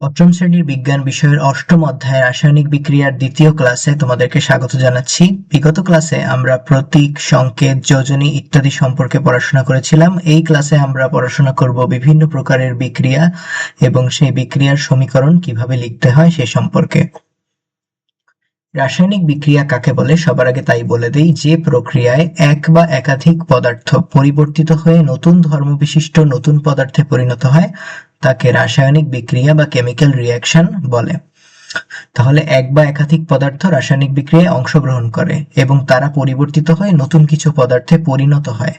অষ্টম শ্রেণীর বিজ্ঞান বিষয়ের অষ্টম অধ্যায় রাসায়নিক বিক্রিয়ার দ্বিতীয় ক্লাসে তোমাদেরকে স্বাগত জানাচ্ছি। বিগত ক্লাসে আমরা প্রতীক, সংকেত, যোজনী ইত্যাদি সম্পর্কে পড়াশোনা করেছিলাম। এই ক্লাসে আমরা পড়াশোনা করব বিভিন্ন প্রকারের বিক্রিয়া এবং সেই বিক্রিয়ার সমীকরণ কিভাবে লিখতে হয় সে সম্পর্কে। রাসায়নিক বিক্রিয়া কাকে বলে সবার আগে তাই বলে দেই। যে প্রক্রিয়ায় এক বা একাধিক পদার্থ পরিবর্তিত হয়ে নতুন ধর্মবিশিষ্ট নতুন পদার্থে পরিণত হয় তাকে রাসায়নিক বিক্রিয়া বা কেমিক্যাল রিঅ্যাকশন বলে। তাহলে এক বা একাধিক পদার্থ রাসায়নিক বিক্রিয়ায় অংশগ্রহণ করে এবং তারা পরিবর্তিত হয়ে নতুন কিছু পদার্থে পরিণত হয়।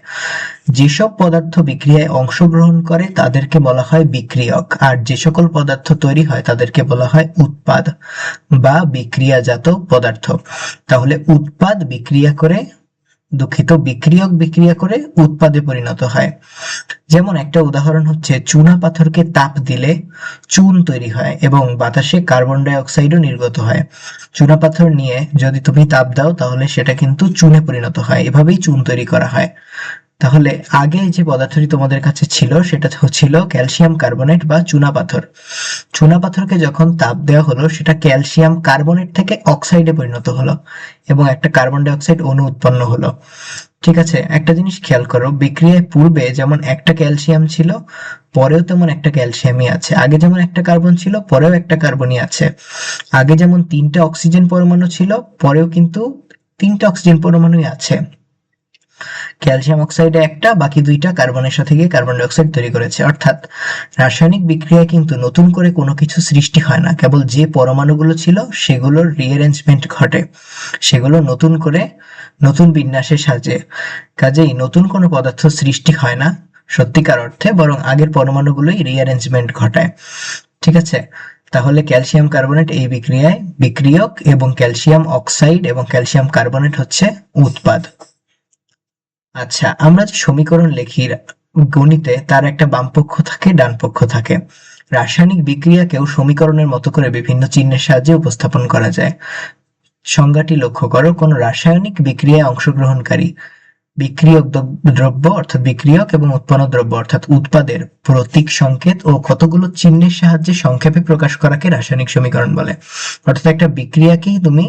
যেসব পদার্থ বিক্রিয়ায় অংশগ্রহণ করে তাদেরকে বলা হয় বিক্রিয়ক, আর যে সকল পদার্থ তৈরি হয় তাদেরকে বলা হয় উৎপাদ বা বিক্রিয়াজাত পদার্থ। তাহলে উৎপাদ বিক্রিয়া করে বিক্রিয়ক বিক্রিয়া করে উৎপাদে পরিণত হয়। যেমন একটা উদাহরণ হচ্ছে, চুনা পাথরকে তাপ দিলে চুন তৈরি হয় এবং বাতাসে কার্বন ডাই অক্সাইডও নির্গত হয়। চুনা পাথর নিয়ে যদি তুমি তাপ দাও তাহলে সেটা কিন্তু চুনে পরিণত হয়। এভাবেই চুন তৈরি করা হয়। তাহলে আগে যে পদার্থটি তোমাদের কাছে ছিল সেটা ছিল ক্যালসিয়াম কার্বনেট বা চুনা পাথর। চুনা পাথরকে যখন তাপ দেওয়া হলো সেটা ক্যালসিয়াম কার্বনেট থেকে অক্সাইডে পরিণত হলো এবং একটা কার্বন ডাই অক্সাইড অণু উৎপন্ন হলো। ঠিক আছে, একটা জিনিস খেয়াল করো, বিক্রিয়ায় পূর্বে যেমন একটা ক্যালসিয়াম ছিল পরেও তেমন একটা ক্যালসিয়ামই আছে। আগে যেমন একটা কার্বন ছিল পরেও একটা কার্বনই আছে। আগে যেমন তিনটা অক্সিজেন পরমাণু ছিল পরেও কিন্তু তিনটা অক্সিজেন পরমাণুই আছে। ক্যালসিয়াম অক্সাইডে একটা, বাকি দুইটা কার্বনের সাথে গিয়ে কার্বন ডাই অক্সাইড তৈরি করেছে। অর্থাৎ রাসায়নিক বিক্রিয়ায় কিন্তু নতুন করে কোনো কিছু সৃষ্টি হয় না, কেবল যে পরমাণুগুলো ছিল সেগুলোর রিঅ্যারেঞ্জমেন্ট ঘটে, সেগুলো নতুন করে নতুন বিন্যাসে সাজে। কাজেই নতুন কোনো পদার্থ সৃষ্টি হয় না সত্যিকার অর্থে, বরং আগের পরমাণুগুলোই রিঅ্যারেঞ্জমেন্ট ঘটায়। ঠিক আছে, তাহলে ক্যালসিয়াম কার্বনেট এই বিক্রিয়ায় বিক্রিয়ক এবং ক্যালসিয়াম অক্সাইড এবং ক্যালসিয়াম কার্বনেট হচ্ছে উৎপাদ। আচ্ছা, আমরা যে সমীকরণ লিখি গণিতে তার একটা বাম পক্ষ থাকে, ডান পক্ষ থাকে। রাসায়নিক বিক্রিয়াকেও সমীকরণের মতো করে বিভিন্ন চিহ্নের সাহায্যে উপস্থাপন করা যায়। সংজ্ঞাটি লক্ষ্য করো, কোন রাসায়নিক বিক্রিয়ায় অংশগ্রহণকারী বিক্রিয়ক দ্রব্য অর্থাৎ বিক্রিয়ক এবং উৎপন্ন দ্রব্য অর্থাৎ উৎপাদের প্রতীক, সংকেত ও কতগুলো চিহ্নের সাহায্যে সংক্ষেপে প্রকাশ করাকে রাসায়নিক সমীকরণ বলে। অর্থাৎ একটা বিক্রিয়াকেই তুমি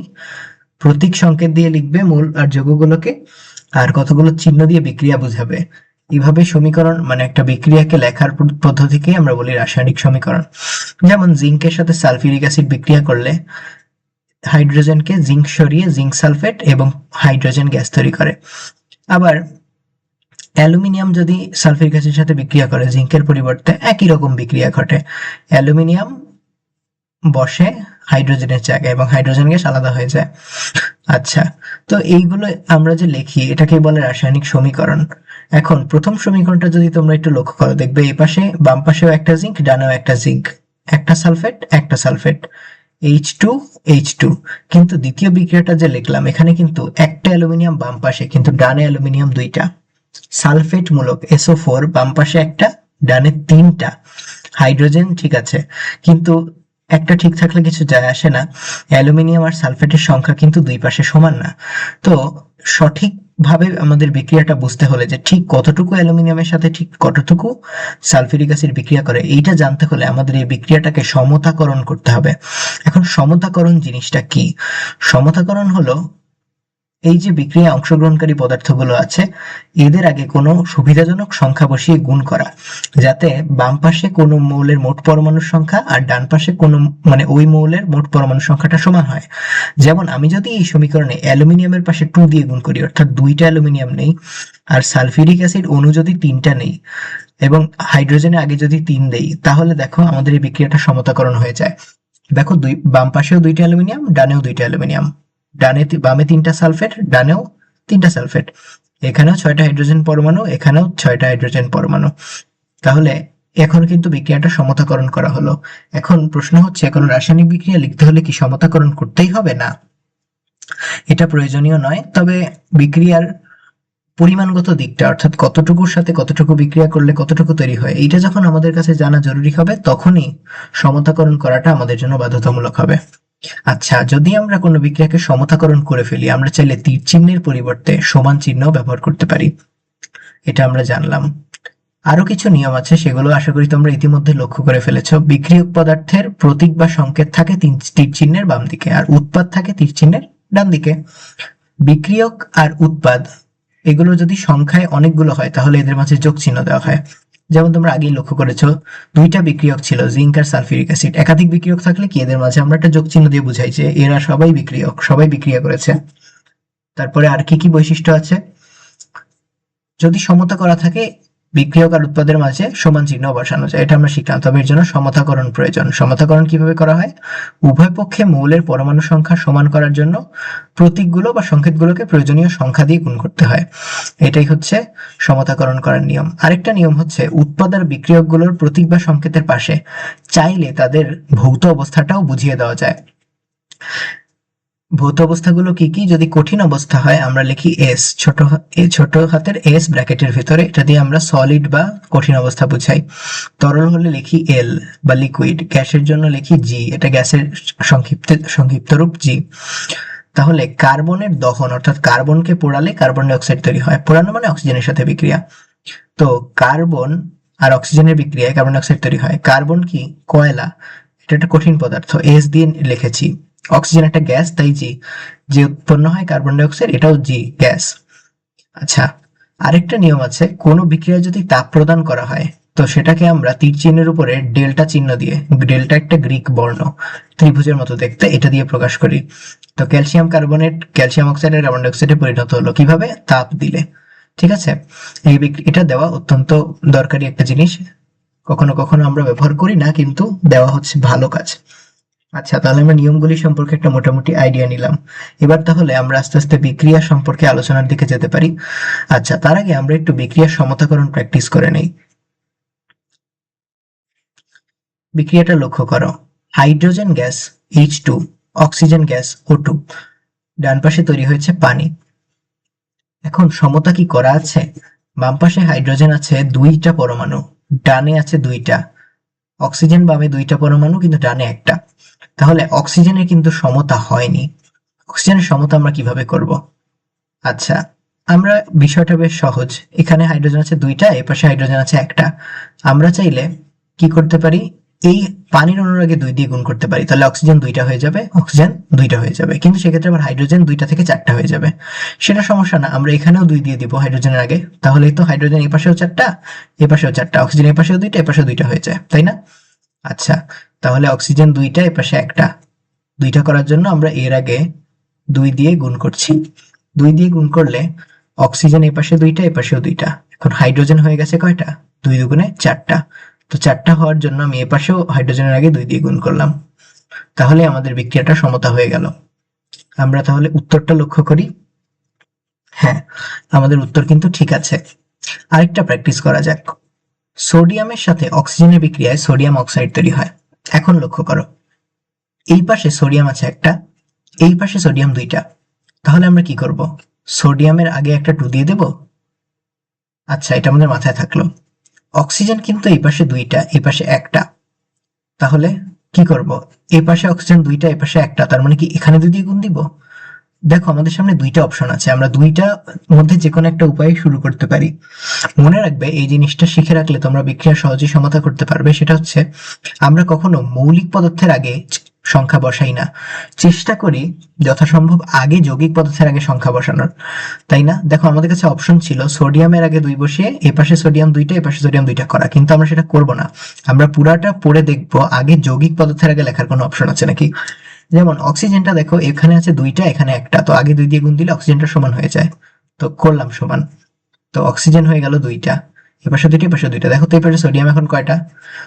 প্রতীক সংকেত দিয়ে লিখবে মূল আর যৌগগুলোকে, আর কতগুলো চিহ্ন দিয়ে বিক্রিয়া বুঝাবে। এইভাবে সমীকরণ মানে একটা বিক্রিয়াকে লেখার পদ্ধতিকে আমরা বলি রাসায়নিক সমীকরণ। যেমন জিঙ্কের সাথে সালফিউরিক অ্যাসিড বিক্রিয়া করলে হাইড্রোজেনকে জিঙ্ক সরিয়ে জিঙ্ক সালফেট এবং হাইড্রোজেন গ্যাস তৈরি করে। আবার অ্যালুমিনিয়াম যদি সালফিউরিক অ্যাসিডের সাথে বিক্রিয়া করে জিঙ্কের পরিবর্তে একই রকম বিক্রিয়া ঘটে। অ্যালুমিনিয়াম বসে হাইড্রোজেনের জায়গায় এবং হাইড্রোজেন গ্যাস আলাদা হয়ে যায়। আচ্ছা, তো এইগুলো আমরা যে লিখি এটাকে বলে রাসায়নিক সমীকরণ। এখন প্রথম সমীকরণটা যদি তোমরা একটু লক্ষ্য করো, দেখবে এই পাশে বাম পাশেও একটা জিঙ্ক, ডানেও একটা জিঙ্ক, একটা সালফেট H2H2। কিন্তু দ্বিতীয় বিক্রিয়াটা যে লিখলাম এখানে কিন্তু একটা অ্যালুমিনিয়াম বাম পাশে, কিন্তু ডানে অ্যালুমিনিয়াম দুইটা। সালফেট মূলক SO4 বাম পাশে একটা, ডানে তিনটা। হাইড্রোজেন ঠিক আছে, কিন্তু একটা ঠিক থাকলে কিছু যায় আসে না, অ্যালুমিনিয়াম আর সালফেটের সংখ্যা কিন্তু দুই পাশে সমান না। তো সঠিকভাবে আমাদের বিক্রিয়াটা বুঝতে হলে যে ঠিক কতটুকু অ্যালুমিনিয়ামের সাথে ঠিক কতটুকু সালফিউরিক অ্যাসিড বিক্রিয়া করে, এইটা জানতে হলে আমাদের এই বিক্রিয়াটাকে সমতাকরণ করতে হবে। এখন সমতাকরণ জিনিসটা কি? সমতাকরণ হলো এই যে বিক্রিয়ায় অংশগ্রহণকারী পদার্থগুলো আছে এদের আগে কোনো সুবিধাজনক সংখ্যা বসিয়ে গুণ করা, যাতে বাম পাশে কোনো মৌলের মোট পরমাণুর সংখ্যা আর ডান পাশে কোনো মানে ওই মৌলের মোট পরমাণুর সংখ্যাটা সমান হয়। যেমন আমি যদি এই সমীকরণে অ্যালুমিনিয়ামের পাশে 2 দিয়ে গুণ করি, অর্থাৎ দুইটা অ্যালুমিনিয়াম নেই, আর সালফিউরিক অ্যাসিড অণু যদি তিনটা নেই এবং হাইড্রোজেনে আগে যদি 3 দেই, তাহলে দেখো আমাদের এই বিক্রিয়াটা সমতাকরণ হয়ে যায়। দেখো বাম পাশেও দুইটা অ্যালুমিনিয়াম, ডানেও দুইটা অ্যালুমিনিয়াম, বামে তিনটা সালফেট, ডানেও তিনটা সালফেট, এখানেও 6টা হাইড্রোজেন পরমাণু, এখানেও 6টা হাইড্রোজেন পরমাণু। তাহলে এখন কিন্তু বিক্রিয়াটা সমতাকরণ করা হলো। এখন প্রশ্ন হচ্ছে, কোনো রাসায়নিক বিক্রিয়া লিখতে হলে কি সমতাকরণ করতেই হবে? না, এটা প্রয়োজনীয় নয়। তবে বিক্রিয়ার পরিমাণগত দিকটা অর্থাৎ কতটুকুর সাথে কতটুকু বিক্রিয়া করলে কতটুকু তৈরি হয়, এইটা যখন আমাদের কাছে জানা জরুরি হবে তখনই সমতাকরণ করাটা আমাদের জন্য বাধ্যতামূলক হবে। আচ্ছা, যদি আমরা কোনো বিক্রিয়াকে সমতাকরণ করে ফেলি আমরা চাইলে তীর চিহ্নের পরিবর্তে সমান চিহ্ন ব্যবহার করতে পারি, এটা আমরা জানলাম। আরো কিছু নিয়ম আছে, সেগুলো আশা করি তোমরা ইতিমধ্যে লক্ষ্য করে ফেলেছো। বিক্রিয়ক পদার্থের প্রতীক বা সংকেত থাকে তীর চিহ্নের বাম দিকে, আর উৎপাদ থাকে তীর চিহ্নের ডান দিকে। বিক্রিয়ক আর উৎপাদ এগুলো যদি সংখ্যায় অনেকগুলো হয় তাহলে এদের মাঝে যোগ চিহ্ন দেওয়া হয়। যেমন তোমরা আগেই লক্ষ্য করেছো, দুইটা বিক্রিয়ক ছিল, জিঙ্ক আর সালফিউরিক অ্যাসিড। একাধিক বিক্রিয়ক থাকলে কি এদের মাঝে আমরা একটা যোগ চিহ্ন দিয়ে বুঝাই যে এরা সবাই বিক্রিয়ক, সবাই বিক্রিয়া করেছে। তারপরে আর কি কি বৈশিষ্ট্য আছে, যদি সমতা করা থাকে বিক্রিয়ক আর উৎপাদের মাঝে সমান চিহ্ন বসানো যায়, এটা আমরা শিখলাম। তবে এর জন্য সমতাকরণ প্রয়োজন। সমতাকরণ কিভাবে করা হয়, উভয় পক্ষে মৌলের পরমাণু সংখ্যা সমান করার জন্য প্রতীকগুলো বা সংকেতগুলোকে প্রয়োজনীয় সংখ্যা দিয়ে গুণ করতে হয়। এটাই হচ্ছে সমতাকরণ করার নিয়ম। আরেকটা নিয়ম হচ্ছে উৎপাদ আর বিক্রিয়কগুলোর প্রতীক বা সংকেতের পাশে চাইলে তাদের ভৌত অবস্থাটাও বুঝিয়ে দেওয়া যায়। ভৌত অবস্থাগুলো কি কি, যদি কঠিন অবস্থা হয় আমরা লিখি এস, ছোট হাতের এস ব্র্যাকেটের ভিতরে, এটা দিয়ে আমরা সলিড বা কঠিন অবস্থা বুঝাই। তরল হলে লিখি এল বা লিকুইড। গ্যাসের জন্য লিখি জি, এটা গ্যাসের সংক্ষিপ্ত রূপ জি। তাহলে কার্বনের দহন অর্থাৎ কার্বনকে পোড়ালে কার্বন ডাই অক্সাইড তৈরি হয়। পোড়ানো মানে অক্সিজেনের সাথে বিক্রিয়া। তো কার্বন আর অক্সিজেনের বিক্রিয়ায় কার্বন ডাই অক্সাইড তৈরি হয়। কার্বন কি, কয়লা, এটা একটা কঠিন পদার্থ, এস দিয়ে লিখেছি। অক্সিজেন একটা গ্যাস, তাই জি। যে উৎপন্ন হয় কার্বন ডাই অক্সাইড, এটাও জি, গ্যাস। আচ্ছা, আরেকটা নিয়ম আছে, কোনো বিক্রিয়া যদি তাপ প্রদান করা হয় তো সেটাকে আমরা তীর চিহ্নের উপরে ডেল্টা চিহ্ন দিয়ে, ডেল্টা একটা গ্রিক বর্ণ, ত্রিভুজের মতো দেখতে, এটা দিয়ে প্রকাশ করি। তো ক্যালসিয়াম কার্বনেট ক্যালসিয়াম অক্সাইডের কার্বন ডাই অক্সাইডে পরিণত হলো কিভাবে, তাপ দিলে। ঠিক আছে, এটা দেওয়া অত্যন্ত দরকারি একটা জিনিস। কখনো কখনো আমরা ব্যবহার করি না, কিন্তু দেওয়া হচ্ছে ভালো কাজ। আচ্ছা, তাহলে আমরা নিয়মগুলি সম্পর্কে একটা মোটামুটি আইডিয়া নিলাম। এবার তাহলে আমরা আস্তে আস্তে বিক্রিয়া সম্পর্কে আলোচনার দিকে যেতে পারি। আচ্ছা, তার আগে আমরা একটু বিক্রিয়ার সমতাকরণ প্র্যাকটিস করে নেই। বিক্রিয়াটা লক্ষ্য করো, hydrogen gas H2, oxygen gas O2, ডান পাশে তৈরি হয়েছে পানি। এখন সমতা কি করা আছে, বাম পাশে হাইড্রোজেন আছে দুইটা পরমাণু, ডানে আছে দুইটা, অক্সিজেন বামে দুইটা পরমাণু কিন্তু ডানে একটা। তাহলে অক্সিজেনের কিন্তু সমতা হয়নি। অক্সিজেনের সমতা আমরা কিভাবে করব? আচ্ছা, আমরা বিষয়টা বেশ সহজ। এখানে হাইড্রোজেন আছে দুইটা, এ পাশে হাইড্রোজেন আছে একটা। আমরা চাইলে কি করতে পারি, এই পানির অনুরাগে 2 দিয়ে গুণ করতে পারি, তাহলে অক্সিজেন দুইটা হয়ে যাবে, অক্সিজেন দুইটা হয়ে যাবে। কিন্তু সেক্ষেত্রে আবার হাইড্রোজেন 2টা থেকে 4টা হয়ে যাবে। সেটা সমস্যা না, আমরা এখানেও 2 দিয়ে দিব হাইড্রোজেনের আগে, তাহলেই তো হাইড্রোজেন এই পাশেও 4টা, এ পাশেও 4টা, অক্সিজেন এই পাশেও 2টা, এ পাশেও 2টা হয়ে যায়, তাই না? আচ্ছা, তাহলে অক্সিজেন 2টা, এ পাশে একটা। 2টা করার জন্য আমরা এর আগে 2 দিয়ে গুণ করছি। 2 দিয়ে গুণ করলে অক্সিজেন এই পাশে 2টা, এ পাশেও 2টা। এখন হাইড্রোজেন হয়ে গেছে কয়টা, 2 দুগুণে 4টা। তো 4টা হওয়ার জন্য আমি এ পাশেও হাইড্রোজেনের আগে 2 দিয়ে গুণ করলাম। তাহলে আমাদের বিক্রিয়াটা সমতা হয়ে গেল। আমরা তাহলে উত্তরটা লক্ষ্য করি। হ্যাঁ, আমাদের উত্তর কিন্তু ঠিক আছে। আরেকটা প্র্যাকটিস করা যাক। সোডিয়ামের সাথে অক্সিজেনের বিক্রিয়ায় সোডিয়াম অক্সাইড তৈরি হয়। এখন লক্ষ্য করো, এই পাশে সোডিয়াম আছে একটা, এই পাশে সোডিয়াম 2টা। তাহলে আমরা কি করব, সোডিয়ামের আগে একটা 2 দিয়ে দেব। আচ্ছা, এটা আমাদের মাথায় থাকলো। অক্সিজেন কিন্তু এই পাশে 2টা, এই পাশে একটা। তাহলে কি করব, এই পাশে অক্সিজেন 2টা, এই পাশে একটা, তার মানে কি এখানে 2 দিয়ে গুণ দিব। দেখো, আমাদের সামনে 2টা অপশন আছে, আমরা 2টা মধ্যে যে কোনো একটা উপায়ে শুরু করতে পারি। মনে রাখবে, এই জিনিসটা শিখে রাখলে তোমরা বিক্রিয়া সহজেই সমাধা করতে পারবে। সেটা হচ্ছে, আমরা কখনো মৌলিক পদার্থের আগে সংখ্যা বসাই না, চেষ্টা করি যথাসম্ভব আগে যৌগিক পদার্থের আগে সংখ্যা বসানোর, তাই না? দেখো, আমাদের কাছে অপশন ছিল সোডিয়ামের আগে 2 বসিয়ে এ পাশে সোডিয়াম 2টা, এ পাশে সোডিয়াম 2টা করা, কিন্তু আমরা সেটা করব না। আমরা পুরাটা পড়ে দেখবো আগে যৌগিক পদার্থের আগে লেখার কোনো অপশন আছে নাকি। যেমন অক্সিজেনটা দেখো, এখানে আছে 2টা, এখানে একটা, তো আগে 2 দিয়ে গুণ দিলে অক্সিজেনটা সমান হয়ে যায়। তো করলাম সমান, তো অক্সিজেন হয়ে গেল 2টা, এপাশে 2টা, এপাশে 2টা। দেখো তো এই পাশে সোডিয়াম এখন কয়টা,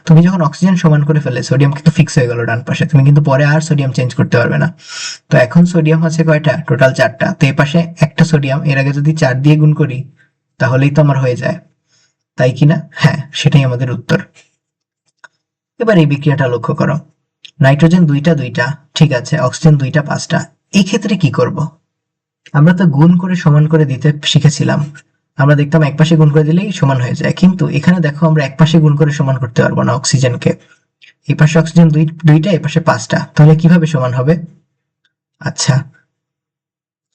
তুমি যখন অক্সিজেন সমান করে ফেলে সোডিয়াম কিন্তু ফিক্স হয়ে গেল ডান পাশে, তুমি কিন্তু পরে আর সোডিয়াম চেঞ্জ করতে পারবে না। তো এখন সোডিয়াম আছে কয়টা, টোটাল 4টা। তো এই পাশে একটা সোডিয়াম, এর আগে যদি 4 দিয়ে গুণ করি তাহলেই তো আমার হয়ে যায়, তাই কি না? হ্যাঁ, সেটাই আমাদের উত্তর। এবার এই বিক্রিয়াটা লক্ষ্য করো, নাইট্রোজেন 2টা 2টা, ঠিক আছে, অক্সিজেন 2টা 5টা। এই ক্ষেত্রে কি করব, আমরা তো গুণ করে সমান করে দিতে শিখেছিলাম। আমরা দেখতাম এক পাশে গুণ করে দিলেই সমান হয়ে যায়, কিন্তু এখানে দেখো আমরা এক পাশে গুণ করে সমান করতে পারবো না অক্সিজেনকে। এই পাশে অক্সিজেন 2টা, এই পাশে 5টা, তাহলে কিভাবে সমান হবে? আচ্ছা,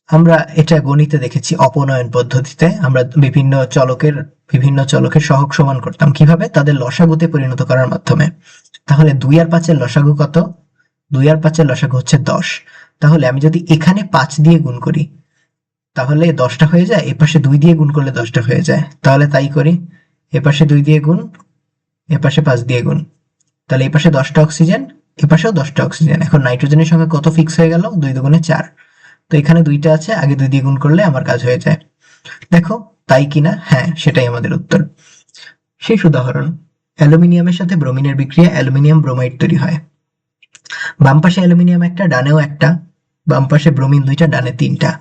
আমরা এটা গণিতে দেখেছি অপনয়ন পদ্ধতিতে। আমরা বিভিন্ন চলকের সহগ সমান করতাম কিভাবে, তাদের লসাগুতে পরিণত করার মাধ্যমে। তাহলে 2 আর 5 এর লসাগু কত? 2 আর 5 এর লসাগু হচ্ছে 10। তাহলে আমি যদি এখানে 5 দিয়ে গুণ করি তাহলে 10টা হয়ে যায়, এপাশে 2 দিয়ে গুণ করলে 10টা হয়ে যায়। তাহলে তাই করি, এপাশে 2 দিয়ে গুণ, এপাশে 5 দিয়ে গুণ। তাহলে এপাশে 10টা অক্সিজেন, এপাশেও 10টা অক্সিজেন। এখন নাইট্রোজেনের সংখ্যা কত ফিক্স হয়ে গেল? 2 দুগুণে 4। তো এখানে 2টা আছে, আগে 2 দিয়ে গুণ করলে আমার কাজ হয়ে যায়। দেখো তাই কিনা? হ্যাঁ, সেটাই আমাদের উত্তর। শেষ উদাহরণ, অ্যালুমিনিয়ামের সাথে ব্রোমিনের বিক্রিয়া অ্যালুমিনিয়াম ব্রোমাইড তৈরি হয়। বাম পাশে অ্যালুমিনিয়াম একটা, ডানেও একটা, বাম পাশে ব্রোমিন 2টা, ডানে 3টা।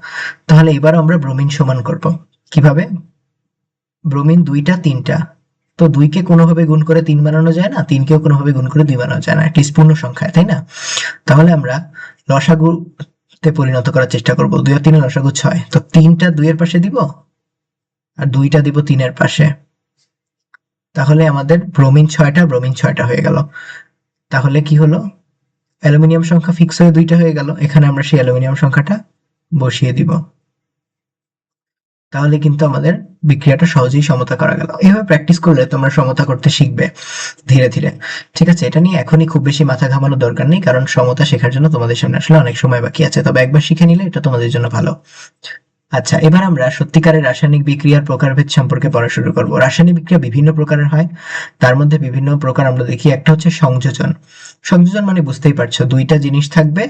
তাহলে এবার আমরা ব্রোমিন সমান করব কিভাবে? ব্রোমিন 2টা 3টা, তো 2 কে কোনোভাবে গুণ করে 3 বানানো যায় না, 3 কেও কোনোভাবে গুণ করে 2 বানানো যায় না, এটি পূর্ণ সংখ্যা, তাই না? তাহলে আমরা লসাগুতে পরিণত করার চেষ্টা করব। 2 আর 3 এর লসাগু 6, তো 3টা 2 এর পাশে দিব আর 2টা দিব 3 এর পাশে। তাহলে আমাদের ব্রোমিন 6টা হয়ে গেল। তাহলে কি হলো? অ্যালুমিনিয়াম সংখ্যা ফিক্স হয়ে 2টা হয়ে গেল। এখানে আমরা সেই অ্যালুমিনিয়াম সংখ্যাটা বসিয়ে দিব। তাহলে কিন্তু আমাদের বিক্রিয়াটা সহজেই সমতা করা গেল। এইভাবে প্র্যাকটিস করলে তোমরা সমতা করতে শিখবে ধীরে ধীরে। ঠিক আছে, এটা নিয়ে এখনই খুব বেশি মাথা ঘামানোর দরকার নেই, কারণ সমতা শেখার জন্য তোমাদের সামনে আসলে অনেক সময় বাকি আছে। তবে একবার শিখে নিলে এটা তোমাদের জন্য ভালো। আচ্ছা, এবার আমরা সত্যিকারের রাসায়নিক বিক্রিয়ার প্রকারভেদ সম্পর্কে পড়া শুরু করব। রাসায়নিক বিক্রিয়া বিভিন্ন প্রকারের হয়, তার মধ্যে বিভিন্ন প্রকার আমরা দেখি। একটা হচ্ছে সংযোজন। সংযোজন মানে বুঝতেই পারছো, 2টা জিনিস থাকবে,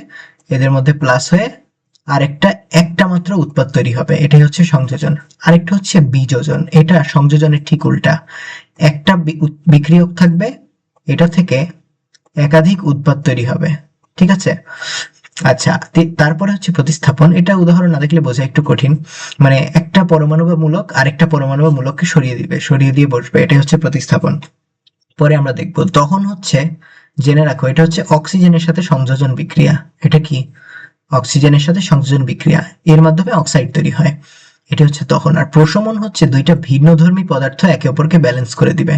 এদের মধ্যে প্লাস হয়ে আরেকটা একটা মাত্র উৎপাদ তৈরি হবে, এটাই হচ্ছে সংযোজন। আরেকটা হচ্ছে বিযোজন, এটা সংযোজনের ঠিক উল্টা। একটা বিক্রিয়ক থাকবে, এটা থেকে একাধিক উৎপাদ তৈরি হবে। ঠিক আছে। আচ্ছা, তারপরে হচ্ছে প্রতিস্থাপন। এটা উদাহরণ না দেখলে বোঝা একটু কঠিন। মানে একটা পরমাণু বা মূলক আরেকটা পরমাণু বা মূলককে সরিয়ে দিয়ে বসবে, এটাই হচ্ছে প্রতিস্থাপন। পরে আমরা দেখব দহন হচ্ছে, জেনে রাখো, এটা হচ্ছে অক্সিজেনের সাথে সংযোজন বিক্রিয়া। এটা কি? অক্সিজেনের সাথে সংযোজন বিক্রিয়া, এর মাধ্যমে অক্সাইড তৈরি হয়, এটা হচ্ছে দহন। আর প্রশমন হচ্ছে 2টা ভিন্নধর্মী পদার্থ একে অপরকে ব্যালেন্স করে দিবে,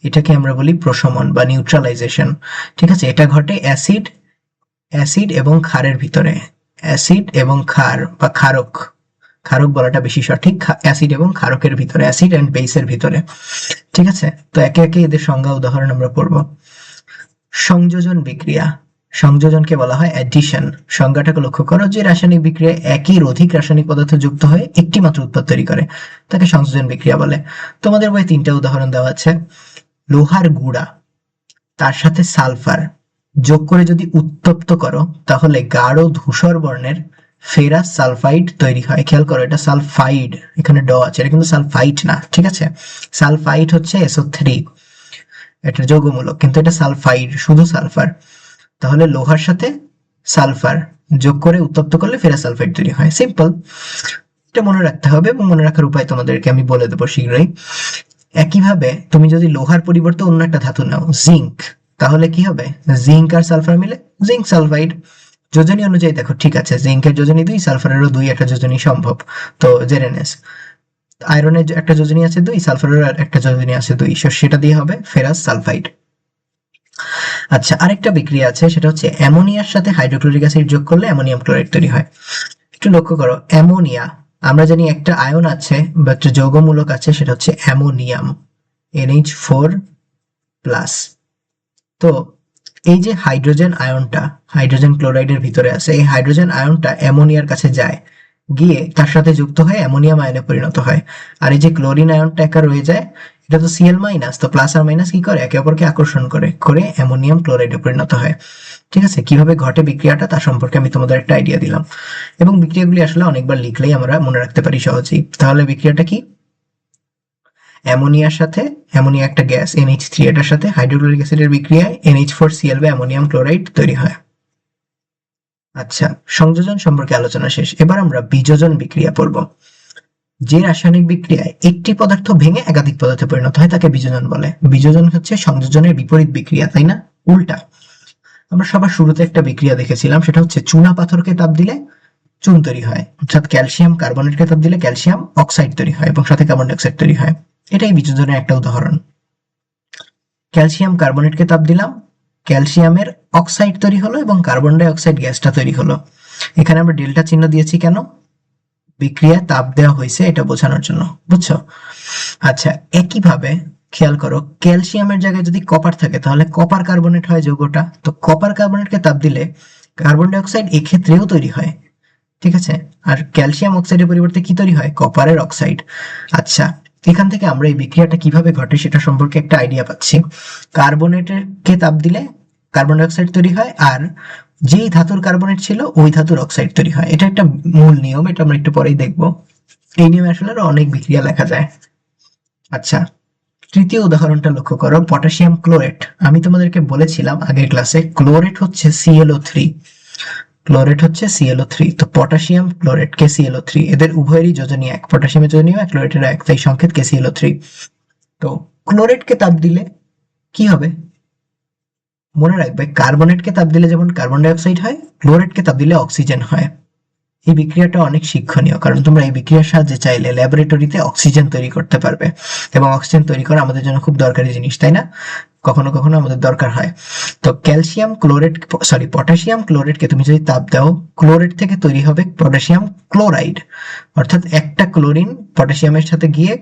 এটাকে আমরা বলি প্রশমন বা নিউট্রালাইজেশন। ঠিক আছে, এটা ঘটে অ্যাসিড এবং ক্ষারের ভিতরে। অ্যাসিড এবং ক্ষার বা ক্ষারক, ক্ষারক বলাটা বেশি সঠিক, অ্যাসিড এবং ক্ষারকের ভিতরে, অ্যাসিড এন্ড বেসের ভিতরে। ঠিক আছে, তো একে একে এদের সংজ্ঞা উদাহরণ আমরা পড়ব। সংযোজন বিক্রিয়া, সংযোজনকে বলা হয় অ্যাডিশন। সংজ্ঞাটাকে লক্ষ্য করো, যে রাসায়নিক বিক্রিয়ায় একের অধিক রাসায়নিক পদার্থ যুক্ত হয়ে একটি মাত্র উৎপাদ তৈরি করে তাকে সংযোজন বিক্রিয়া বলে। তোমাদের বইয়ে 3টা উদাহরণ দেওয়া আছে। লোহার গুঁড়া তার সাথে সালফার যোগ করে যদি উত্তপ্ত করো তাহলে গাঢ় ধূসর বর্ণের ফেরাস সালফাইড তৈরি হয়। খেয়াল করো, এটা সালফাইড, এখানে ড আছে, এটা কিন্তু সালফাইড না। ঠিক আছে, সালফাইড হচ্ছে SO3, এটা যৌগমূলক, কিন্তু এটা সালফাইড, শুধু সালফার। তাহলে লোহার সাথে সালফার যোগ করে উত্তপ্ত করলে ফেরাস সালফাইড তৈরি হয়। সিম্পল, এটা মনে রাখতে হবে, এবং মনে রাখার উপায় তোমাদেরকে আমি বলে দেবো শীঘ্রই। একইভাবে তুমি যদি লোহার পরিবর্তে অন্য একটা ধাতু নাও, জিঙ্ক, তাহলে কি হবে? জিঙ্ক আর সালফার মিলে জিঙ্ক সালফাইড। যোজনী অনুযায়ী দেখো, ঠিক আছে, জিঙ্কের যোজনী 2, সালফারেরও 2, একটা যোজনী সম্ভব, তো জেনে নেস। আয়রনের একটা যোজনী আছে 2, সালফারের একটা যোজনী আছে 2, সেটা দিয়ে হবে ফেরাস সালফাইড। আচ্ছা, আরেকটা বিক্রিয়া আছে, সেটা হচ্ছে অ্যামোনিয়ার সাথে হাইড্রোক্লোরিক অ্যাসিড যোগ করলে অ্যামোনিয়াম ক্লোরাইড তৈরি হয়। একটু লক্ষ্য করো, অ্যামোনিয়া, আমরা জানি একটা আয়ন আছে বা একটা যৌগমূলক আছে, সেটা হচ্ছে অ্যামোনিয়াম, NH4+। তো এই যে হাইড্রোজেন আয়নটা হাইড্রোজেন ক্লোরাইডের ভিতরে আছে, এই হাইড্রোজেন আয়নটা অ্যামোনিয়ার কাছে যায়, গিয়ে তার সাথে যুক্ত হয়ে অ্যামোনিয়াম আয়নে পরিণত হয়। আর এই যে ক্লোরিন আয়নটা একা রয়ে যায়, এটা তো Cl-, তো প্লাস আর মাইনাস কি করে? একে অপরকে আকর্ষণ করে করে অ্যামোনিয়াম ক্লোরাইডে পরিণত হয়। ঠিক আছে, কিভাবে ঘটে বিক্রিয়াটা তার সম্পর্কে আমি তোমাদের একটা আইডিয়া দিলাম, এবং বিক্রিয়াগুলি আসলে অনেকবার লিখলেই আমরা মনে রাখতে পারি সহজেই। তাহলে বিক্রিয়াটা কি? অ্যামোনিয়ার সাথে, অ্যামোনিয়া একটা গ্যাস NH3, এটার সাথে হাইড্রোক্লোরিক অ্যাসিডের বিক্রিয়ায় NH4Cl বা অ্যামোনিয়াম ক্লোরাইড তৈরি হয়। আচ্ছা, সংযোজন সম্পর্কে আলোচনা শেষ। এবার আমরা বিযোজন বিক্রিয়া পড়ব। যে রাসায়নিক বিক্রিয়ায় একটি পদার্থ ভেঙে একাধিক পদার্থে পরিণত হয় তাকে বিযোজন বলে। বিযোজন হচ্ছে সংযোজনের বিপরীত বিক্রিয়া, তাই না? উল্টা। আমরা সবার শুরুতে একটা বিক্রিয়া দেখেছিলাম, সেটা হচ্ছে চুনা পাথরকে তাপ দিলে চুন তৈরি হয়, অর্থাৎ ক্যালসিয়াম কার্বনেটকে তাপ দিলে ক্যালসিয়াম অক্সাইড তৈরি হয় এবং সাথে কার্বন ডাইঅক্সাইড তৈরি হয়। এটাই বিযোজনের একটা উদাহরণ। ক্যালসিয়াম কার্বনেটকে তাপ দিলাম, ক্যালসিয়ামের অক্সাইড তৈরি হলো এবং কার্বন ডাই অক্সাইড গ্যাসটা তৈরি হলো। এখানে আমরা ডেল্টা চিহ্ন দিয়েছি কেন? বিক্রিয়া তাপ দেওয়া হয়েছে এটা বোঝানোর জন্য, বুঝছো? আচ্ছা, একইভাবে খেয়াল করো, ক্যালসিয়ামের জায়গায় যদি কপার থাকে তাহলে কপার কার্বনেট হয় যৌগটা। তো কপার কার্বনেটকে তাপ দিলে কার্বন ডাই অক্সাইড এক্ষেত্রেও তৈরি হয়, ঠিক আছে? আর ক্যালসিয়াম অক্সাইডের পরিবর্তে কি তৈরি হয়? কপারের অক্সাইড। আচ্ছা, এখান থেকে আমরা এই বিক্রিয়াটা কিভাবে ঘটে সেটা সম্পর্কে একটা আইডিয়া পাচ্ছি। কার্বনেটের কে তাপ দিলে কার্বন ডাই অক্সাইড তৈরি হয়, আর যেই ধাতুর কার্বনেট ছিল ওই ধাতুর অক্সাইড তৈরি হয়। এটা একটা মূল নিয়ম, এটা আমরা একটু পরেই দেখবো। এই নিয়মে আসলে আরো অনেক বিক্রিয়া লেখা যায়। আচ্ছা, তৃতীয় উদাহরণটা লক্ষ্য করো, পটাশিয়াম ক্লোরেট। আমি তোমাদেরকে বলেছিলাম আগের ক্লাসে ক্লোরেট হচ্ছে ClO3, ক্লোরেট হচ্ছে ClO3। তো পটাশিয়াম ক্লোরেট KClO3, এদের উভয়েরই যোজনী এক, পটাশিয়ামের যোজনী এক, ক্লোরেটের এক, তাই সংকেত KClO3। তো ক্লোরেটকে তাপ দিলে কি হবে? মনে রাখবে, কার্বনেটকে তাপ দিলে যেমন কার্বন ডাই অক্সাইড হয়, ক্লোরেটকে তাপ দিলে অক্সিজেন হয়। এই বিক্রিয়াটা অনেক শিক্ষণীয়, কারণ তোমরা এই বিক্রিয়ার সাহায্যে চাইলে ল্যাবরেটরিতে অক্সিজেন তৈরি করতে পারবে, এবং অক্সিজেন তৈরি করা আমাদের জন্য খুব দরকারি জিনিস, তাই না? কখনো কখনো আমাদের দরকার হয়। তো ক্যালসিয়াম ক্লোরেট, সরি, পটাশিয়াম ক্লোরেটকে তুমি যদি তাপ দাও, ক্লোরেট থেকে তৈরি হবে পটাশিয়াম ক্লোরাইড, অর্থাৎ একটা ক্লোরিন পটাশিয়ামের সাথে গিয়ে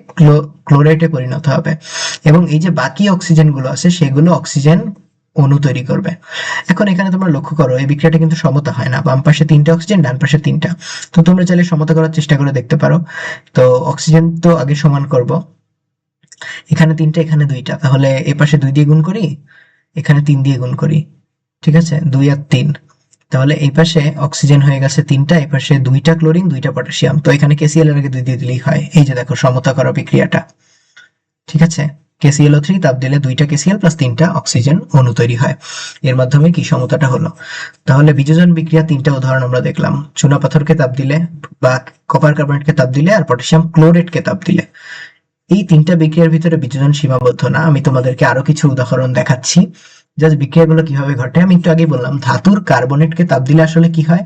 ক্লোরাইডে পরিণত হবে, এবং এই যে বাকি অক্সিজেন গুলো আছে সেগুলো অক্সিজেন অণু তৈরি করবে। এখন এখানে তোমরা লক্ষ্য করো, এই বিক্রিয়াটা কিন্তু সমতা হয় না, বাম পাশে 3টা অক্সিজেন, ডান পাশে 3টা। তো তোমরা চাইলে সমতা করার চেষ্টা করে দেখতে পারো। তো অক্সিজেন তো আগে সমান করব, এখানে 3টা এখানে 2টা, তাহলে এ পাশে 2 দিয়ে গুণ করি, এখানে 3 দিয়ে গুণ করি, ঠিক আছে? 2 আর 3, তাহলে এই পাশে অক্সিজেন হয়ে গেছে 3টা, এই পাশে 2টা ক্লোরিন 2টা পটাশিয়াম, তো এখানে KCl এর আগে 2 দিয়ে দিলেই হয়। এই যে দেখো, সমতা করা বিক্রিয়াটা, ঠিক আছে? KClO3 তাপ দিলে 2টা KCl প্লাস 3টা অক্সিজেন অণু তৈরি হয়। এর মাধ্যমে কি সমতাটা হলো। তাহলে বিযোজন বিক্রিয়া 3টা উদাহরণ আমরা দেখলাম, চুনা পাথরকে তাপ দিলে, বা কপার কার্বনেটকে তাপ দিলে, আর পটাশিয়াম ক্লোরেটকে তাপ দিলে। এই 3টা বিক্রিয়ার ভিতরে বিযোজন সীমাবদ্ধ না, আমি তোমাদেরকে আরো কিছু উদাহরণ দেখাচ্ছি। জাস্ট বিক্রিয়াগুলো কিভাবে ঘটে আমি একটু আগেই বললাম। ধাতুর কার্বনেটকে তাপ দিলে আসলে কি হয়?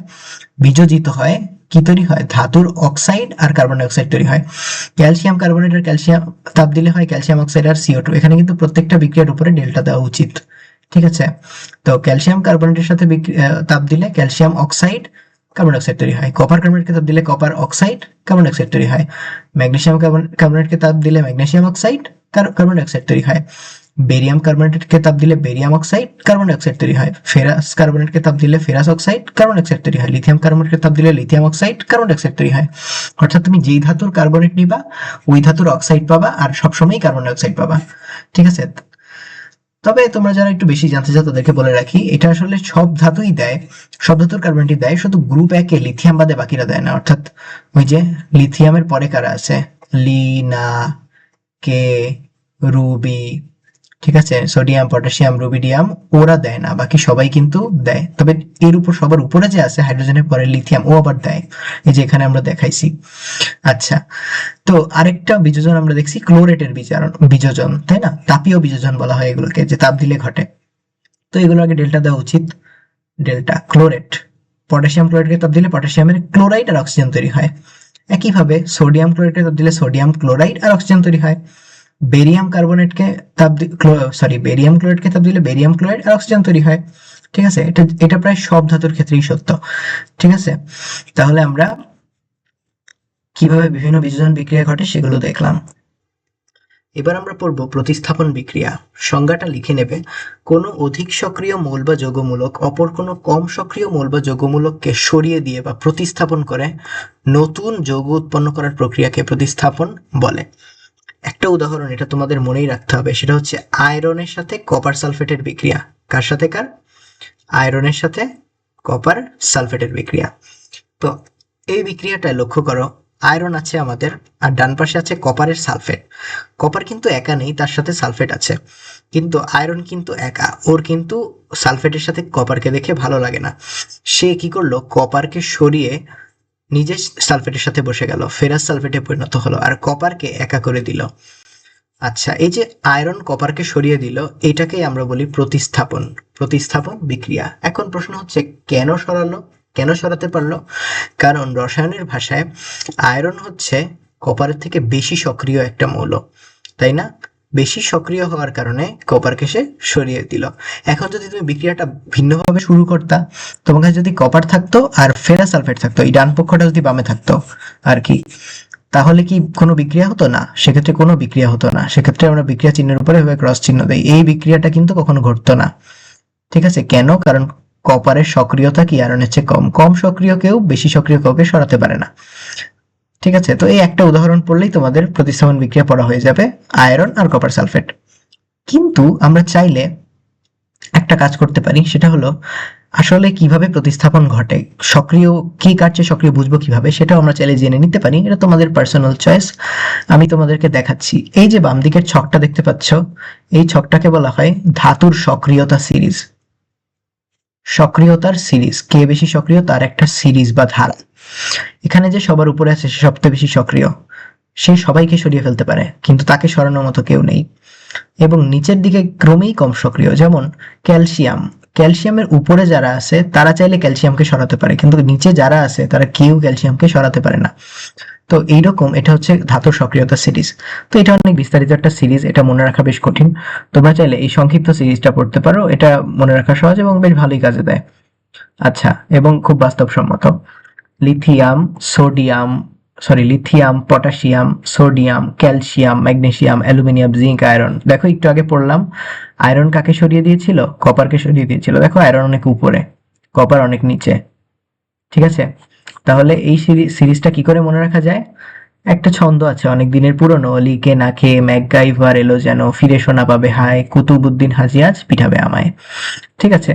বিযোজিত হয়, কি তৈরি হয়? ধাতুর অক্সাইড আর কার্বন ডাই অক্সাইড তৈরি হয়। ক্যালসিয়াম কার্বনেট আর ক্যালসিয়াম তাপ দিলে হয় ক্যালসিয়াম অক্সাইড আর CO2। এখানে কিন্তু প্রত্যেকটা বিক্রিয়ার উপরে ডেল্টা দেওয়া উচিত, ঠিক আছে? তো ক্যালসিয়াম কার্বনেটের সাথে তাপ দিলে calcium oxide carbon die oxide তৈরি হয়, কপার কার্বনেটকে তাপ দিলে copper oxide carbon die oxide তৈরি হয়, ম্যাগনেসিয়াম কার্বনেটকে তাপ দিলে magnesium oxide carbon die oxide তৈরি হয়, বেরিয়াম কার্বনেটকে তাপ দিলে barium oxide carbon die oxide তৈরি হয়, ফেরাস কার্বনেটকে তাপ দিলে ferrous oxide carbon die oxide তৈরি হয়, লিথিয়াম কার্বনেটকে তাপ দিলে lithium oxide carbon die oxide তৈরি হয়। অর্থাৎ তুমি যেই ধাতুর কার্বনেট নিবা ওই ধাতুর অক্সাইড পাবা, আর সবসময় কার্বন ডাই অক্সাইড পাবা, ঠিক আছে? তবে তোমরা যারা একটু বেশি জানতে চাও তাদেরকে বলে রাখি, এটা আসলে সব ধাতুই দেয়, সব ধাতুর কার্বনেটই দেয়, শুধু গ্রুপ একে লিথিয়াম বাদে বাকিরা দেয় না। অর্থাৎ ওই যে লিথিয়ামের পরে কারা আছে, লিনা, কে, রুবি, ঠিক আছে, সোডিয়াম, পটাশিয়াম, রুবিডিয়াম, ওরা দেয় না, বাকি সবাই কিন্তু দেয়। তবে এর উপর সবার উপরে যে আছে হাইড্রোজেনের পরে লিথিয়াম, ও আবার দেয়, এই যে এখানে আমরা দেখাইছি। আচ্ছা, তো আরেকটা বিযোজন আমরা দেখছি, ক্লোরেটের বিযোজন, তাই না? তাপীয় বিযোজন বলা হয় এগুলোকে, যে তাপ দিলে ঘটে। তো এগুলো আগে ডেল্টা দেওয়া উচিত। ডেল্টা ক্লোরেট, পটাশিয়াম ক্লোরাইডকে তাপ দিলে পটাশিয়ামের ক্লোরাইড আর অক্সিজেন তৈরি হয়। একইভাবে সোডিয়াম ক্লোরাইডকে তাপ দিলে সোডিয়াম ক্লোরাইড আর অক্সিজেন তৈরি হয়। বেরিয়াম কার্বনেটকে বেরিয়াম ক্লোরাইডকে তাপ দিলে বেরিয়াম ক্লোরাইড আর অক্সিজেন তৈরি হয়, ঠিক আছে? এটা এটা প্রায় সব ধাতুর ক্ষেত্রেই সত্য, ঠিক আছে? তাহলে আমরা কিভাবে বিভিন্ন বিযোজন বিক্রিয়া ঘটে সেগুলো দেখলাম। এবার আমরা পড়ব প্রতিস্থাপন বিক্রিয়া। সংজ্ঞাটা লিখে নেবে, কোনো অধিক সক্রিয় মৌল বা যৌগমূলক অপর কোনো কম সক্রিয় মৌল বা যৌগমূলককে সরিয়ে দিয়ে বা প্রতিস্থাপন করে নতুন যৌগ উৎপন্ন করার প্রক্রিয়াকে প্রতিস্থাপন বলে। একটা উদাহরণ এটা তোমাদের মনেই রাখতে হবে, সেটা হচ্ছে আয়রনের সাথে কপার সালফেটের বিক্রিয়া। কার সাথে কার? আয়রনের সাথে কপার সালফেটের বিক্রিয়া। তো এই বিক্রিয়াটায় লক্ষ্য করো, আয়রন আছে আমাদের, আর ডান পাশে আছে কপারের সালফেট। কপার কিন্তু একা নেই, তার সাথে সালফেট আছে, কিন্তু আয়রন কিন্তু একা, ওর কিন্তু সালফেটের সাথে কপারকে দেখে ভালো লাগে না। সে কি করলো, কপারকে সরিয়ে নিজে সালফেটের সাথে বসে গেল, ফেরাস সালফেটে পরিণত হলো, আর কপারকে একা করে দিল। আচ্ছা, এই যে আয়রন কপারকে সরিয়ে দিল, এটাকেই আমরা বলি প্রতিস্থাপন, প্রতিস্থাপন বিক্রিয়া। এখন প্রশ্ন হচ্ছে, কেন সরালো, কেন সরাতে পারলো? কারণ রসায়নের ভাষায় আয়রন হচ্ছে কপারের থেকে বেশি সক্রিয় একটা মৌল, তাই না? বেশি সক্রিয় হওয়ার কারণে কপারকে সে সরিয়ে দিল। এখন যদি তুমি বিক্রিয়াটা ভিন্নভাবে শুরু করতা, তোমার কাছে যদি কপার থাকতো আর ফেরাস সালফেট থাকতো, এই ডান পক্ষটা যদি বামে থাকতো আর কি, তাহলে কি কোনো বিক্রিয়া হতো না? সেক্ষেত্রে কোনো বিক্রিয়া হতো না। সেক্ষেত্রে আমরা বিক্রিয়া চিহ্নের উপরে এভাবে ক্রস চিহ্ন দেই, এই বিক্রিয়াটা কিন্তু কখনো ঘটতো না। ঠিক আছে, কেন? কারণ কপারের সক্রিয়তা কি আয়রনের চেয়ে কম। কম সক্রিয় কেউ বেশি সক্রিয় কাউকে সরাতে পারে না। ঠিক আছে, তো এই একটা উদাহরণ পড়লেই তোমাদের প্রতিস্থাপন বিক্রিয়া পড়া হয়ে যাবে, আয়রন আর কপার সালফেট। কিন্তু আমরা চাইলে একটা কাজ করতে পারি, সেটা হলো আসলে কিভাবে প্রতিস্থাপন ঘটে, সক্রিয় কি কাটছে সক্রিয় বুঝবো কিভাবে, সেটাও আমরা চাইলে জেনে নিতে পারি। এটা তোমাদের পার্সোনাল চয়েস, আমি তোমাদেরকে দেখাচ্ছি। এই যে বাম দিকের ছকটা দেখতে পাচ্ছ, এই ছকটাকে বলা হয় ধাতুর সক্রিয়তা সিরিজ। সক্রিয়তার সিরিজ, কে বেশি সক্রিয় তার একটা সিরিজ বা ধারা। এখানে যে সবার উপরে আছে সে সবচেয়ে বেশি সক্রিয়, সে সবাইকে সরিয়ে ফেলতে পারে, কিন্তু তাকে সরানোর মতো কেউ নেই। এবং নিচের দিকে ক্রমেই কম সক্রিয়, যেমন ক্যালসিয়াম। ক্যালসিয়ামের উপরে যারা আছে তারা চাইলে ক্যালসিয়ামকে সরাতে পারে, কিন্তু নিচে যারা আছে তারা কেউ ক্যালসিয়ামকে সরাতে পারে না। তো এইরকম এটা হচ্ছে ধাতুর সক্রিয়তা সিরিজ। তো এটা অনেক বিস্তারিত একটা সিরিজ, এটা মনে রাখা বেশ কঠিন। তোমরা চাইলে এই সংক্ষিপ্ত সিরিজটা পড়তে পারো, এটা মনে রাখা সহজ এবং বেশ ভালোই কাজে দেয়। আচ্ছা, এবং খুব বাস্তবসম্মত। Lithium sodium lithium, potassium, sodium, calcium, magnesium, aluminium, zinc, iron. দেখো একটু আগে পড়লাম, আয়রন কাকে সরিয়ে দিয়েছিল? কপারকে সরিয়ে দিয়েছিল। দেখো আয়রন অনেক উপরে, কপার অনেক নিচে। ঠিক আছে, তাহলে এই সিরিজটা কি করে মনে রাখা যায়? একটা ছন্দ আছে অনেক দিনের পুরনো, লিকে না খেয়ে ম্যাকগাইভার এলো যেন, ফিরে শোনা পাবে হায়, কুতুবুদ্দিন হাজি আজ পিঠাবে আমায়। ঠিক আছে,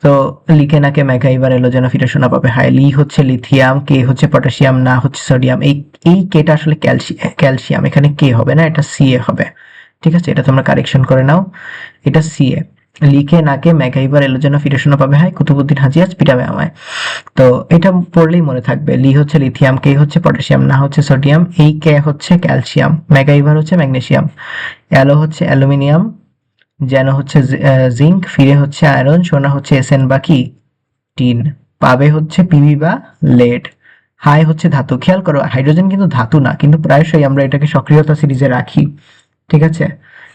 তো লিখে নাকে ম্যাকগাইভার এলো যেন, ফিরে শোনা পাবে হায়। লি হচ্ছে লিথিয়াম, কে হচ্ছে পটাশিয়াম, না হচ্ছে সোডিয়াম। এই কেটা আসলে ক্যালসিয়াম, এখানে কে হবে না, এটা সিএ হবে। ঠিক আছে, এটা তোমরা কারেকশন করে নাও, এটা সিএ। লিখে নাকে ম্যাকগাইভার এলো যেন, ফিরে শোনা পাবে হায়, কুতুবুদ্দিন হাজি আজ পিটাবে আমায়। তো এটা পড়লেই মনে থাকবে, লি হচ্ছে লিথিয়াম, কে হচ্ছে পটাশিয়াম, না হচ্ছে সোডিয়াম, এই কে হচ্ছে ক্যালসিয়াম, ম্যাকগাইভার হচ্ছে ম্যাগনেসিয়াম, অ্যালো হচ্ছে অ্যালুমিনিয়াম, যেন হচ্ছে জিঙ্ক, ফিরে হচ্ছে আয়রন, সোনা হচ্ছে এসএন বা কি টিন, পাবে হচ্ছে পিবি বা লেড, হাই হচ্ছে ধাতু। খেয়াল করো হাইড্রোজেন কিন্তু ধাতু না, কিন্তু প্রায়শই আমরা এটাকে সক্রিয়তা সিরিজে রাখি। ঠিক আছে,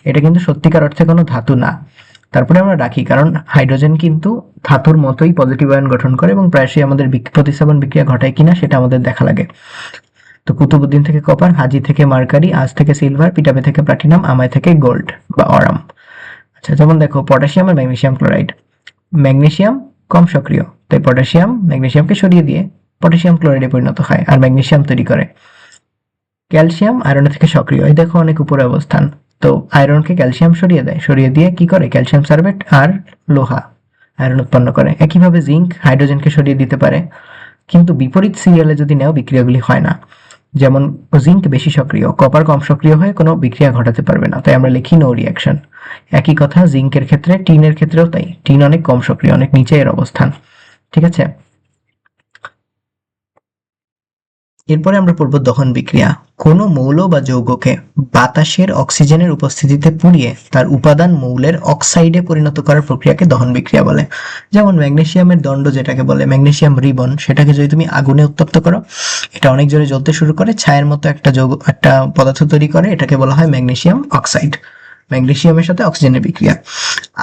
এটা কিন্তু সত্যিকার অর্থে কোনো ধাতু না, তারপরে আমরা রাখি কারণ হাইড্রোজেন কিন্তু ধাতুর মতোই পজিটিভ আয়ন গঠন করে এবং প্রায়শই আমাদের প্রতিস্থাপন বিক্রিয়া ঘটায় কিনা সেটা আমাদের দেখা লাগে। তো কুতুবুদ্দিন থেকে কপার, হাজি থেকে মার্কারি, আজ থেকে সিলভার, পিটাবে থেকে প্লাটিনাম, আমায় থেকে গোল্ড বা অরাম। আচ্ছা, যেমন দেখো পটাশিয়াম আর ম্যাগনেসিয়াম ক্লোরাইড। ম্যাগনেসিয়াম কম সক্রিয়, তাই পটাশিয়াম ম্যাগনেসিয়ামকে সরিয়ে দিয়ে পটাশিয়াম ক্লোরাইডে পরিণত হয় আর ম্যাগনেসিয়াম তৈরি করে। ক্যালসিয়াম আয়রনের থেকে সক্রিয়, এই দেখো অনেক উপরে অবস্থান, তো আয়রনকে ক্যালসিয়াম সরিয়ে দেয়, সরিয়ে দিয়ে কি করে ক্যালসিয়াম সালফেট আর লোহা আয়রন উৎপন্ন করে। একইভাবে জিঙ্ক হাইড্রোজেনকে সরিয়ে দিতে পারে, কিন্তু বিপরীত সিরিয়ালে যদি নেও বিক্রিয়াগুলি হয় না। যেমন জিঙ্ক বেশি সক্রিয়, কপার কম সক্রিয় হয়ে কোনো বিক্রিয়া ঘটাতে পারবে না, তাই আমরা লিখি নো রিয়াকশন। একই কথা জিঙ্কের ক্ষেত্রে, টিনের ক্ষেত্রেও তাই। টিন অনেক কম সক্রিয়, অনেক নিচে এর অবস্থান। ঠিক আছে, এরপরে আমরা পড়ব দহন বিক্রিয়া। কোনো মৌল বা যৌগকে বাতাসের অক্সিজেনের উপস্থিতিতে পুড়িয়ে তার উপাদান মৌলের অক্সাইডে পরিণত করার প্রক্রিয়াকে দহন বিক্রিয়া বলে। যেমন ম্যাগনেসিয়ামের দণ্ড যেটাকে বলে ম্যাগনেসিয়াম রিবন, সেটাকে যদি তুমি আগুনে উত্তপ্ত করো, এটা অনেক জোরে জ্বলতে শুরু করে, ছায়ের মতো একটা যৌগ একটা পদার্থ তৈরি করে, এটাকে বলা হয় ম্যাগনেসিয়াম অক্সাইড। ম্যাগনেসিয়ামের সাথে অক্সিজেনের বিক্রিয়া।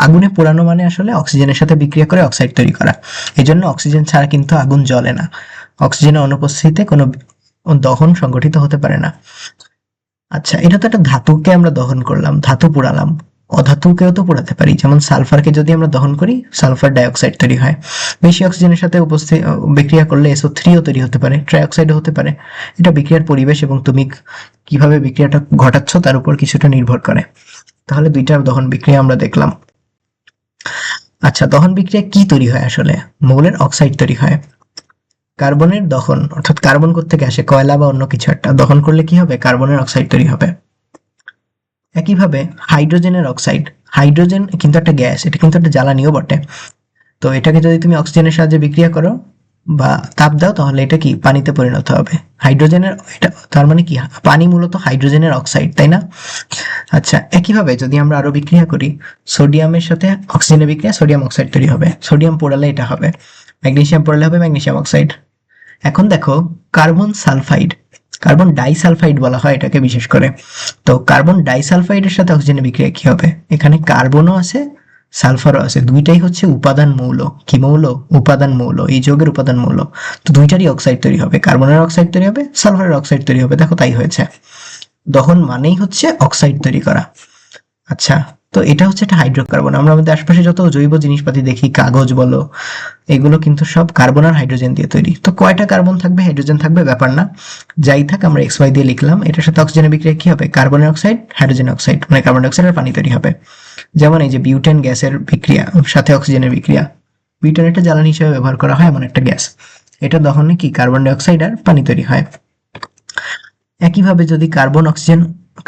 আগুনে পোড়ানো মানে আসলে অক্সিজেনের সাথে বিক্রিয়া করে অক্সাইড তৈরি করা। এজন্য অক্সিজেন ছাড়া কিন্তু আগুন জ্বলে না, অক্সিজেনের অনুপস্থিতিতে কোনো দহন সংগঠিত হতে পারে না। আচ্ছা, এটা তো একটা ধাতুকে আমরা দহন করলাম, ধাতু পোড়ালাম, অধাতুকেও তো পোড়াতে পারি। যেমন সালফারকে যদি আমরা দহন করি, সালফার ডাইঅক্সাইড তৈরি হয়। বেশি অক্সিজেনের সাথে বিক্রিয়া করলে SO3ও তৈরি হতে পারে, ট্রাইঅক্সাইডও হতে পারে। এটা বিক্রিয়ার পরিবেশ এবং তুমি কিভাবে বিক্রিয়াটা ঘটাচ্ছ তার উপর কিছুটা নির্ভর করে। তাহলে দুইটা দহন বিক্রিয়া আমরা দেখলাম। আচ্ছা, দহন বিক্রিয়া কি তৈরি হয় আসলে? মৌলের অক্সাইড তৈরি হয়। কার্বনের দহন, অর্থাৎ কার্বন কোত্থেকে আসে? কয়লা বা অন্য কিছু একটা দহন করলে কি হবে? কার্বনের অক্সাইড তৈরি হবে। একইভাবে হাইড্রোজেনের অক্সাইড, হাইড্রোজেন কিন্তু একটা গ্যাস, এটা কিন্তু একটা জ্বালানিও বটে। তো এটাকে যদি তুমি অক্সিজেনের সাহায্যে বিক্রিয়া করো বা তাপ দাও, তাহলে এটা কি পানিতে পরিণত হবে। হাইড্রোজেনের এটা তার মানে কি, পানি মূলত হাইড্রোজেনের অক্সাইড, তাই না? আচ্ছা, একইভাবে যদি আমরা আরো বিক্রিয়া করি, সোডিয়ামের সাথে অক্সিজেনের বিক্রিয়া, সোডিয়াম অক্সাইড তৈরি হবে। সোডিয়াম পোড়ালে এটা হবে, ম্যাগনেসিয়াম পোড়ালে হবে ম্যাগনেসিয়াম অক্সাইড। এখন দেখো কার্বন সালফাইড, কার্বন ডাইসালফাইড বলা হয় এটাকে বিশেষ করে। তো কার্বন ডাইসালফাইডের সাথে অক্সিজেনের বিক্রিয়া কি হবে? এখানে কার্বনও আছে, সালফারও আছে, দুইটাই হচ্ছে উপাদান মৌল। কি মৌল? উপাদান মৌল, এই যৌগের উপাদান মৌল। তো দুইটারই অক্সাইড তৈরি হবে, কার্বনের অক্সাইড তৈরি হবে, সালফারের অক্সাইড তৈরি হবে। দেখো তাই হয়েছে। দহন মানেই হচ্ছে অক্সাইড তৈরি করা। আচ্ছা, তো এটা হচ্ছে একটা হাইড্রোকার্বন। আমরা আমাদের আশপাশে যত জৈব জিনিসপাতি দেখি, কাগজ বলো, এগুলো কিন্তু সব কার্বন আর হাইড্রোজেন দিয়ে তৈরি। তো কয়টা কার্বন থাকবে, হাইড্রোজেন থাকবে, ব্যাপার না, যাই থাক আমরা এক্স ওয়াই দিয়ে লিখলাম। এটার সাথে অক্সিজেনের বিক্রিয়া কি হবে? কার্বন অক্সাইড, হাইড্রোজেন অক্সাইড, মানে কার্বন ডাইঅক্সাইড আর পানি তৈরি হবে। যেমন এই যে বিউটেন গ্যাসের বিক্রিয়া, সাথে অক্সিজেনের বিক্রিয়া। বিউটেন একটা জ্বালানি হিসেবে ব্যবহার করা হয়, এমন একটা গ্যাস। এটা দহনে কি কার্বন ডাইঅক্সাইড আর পানি তৈরি হয়। একইভাবে যদি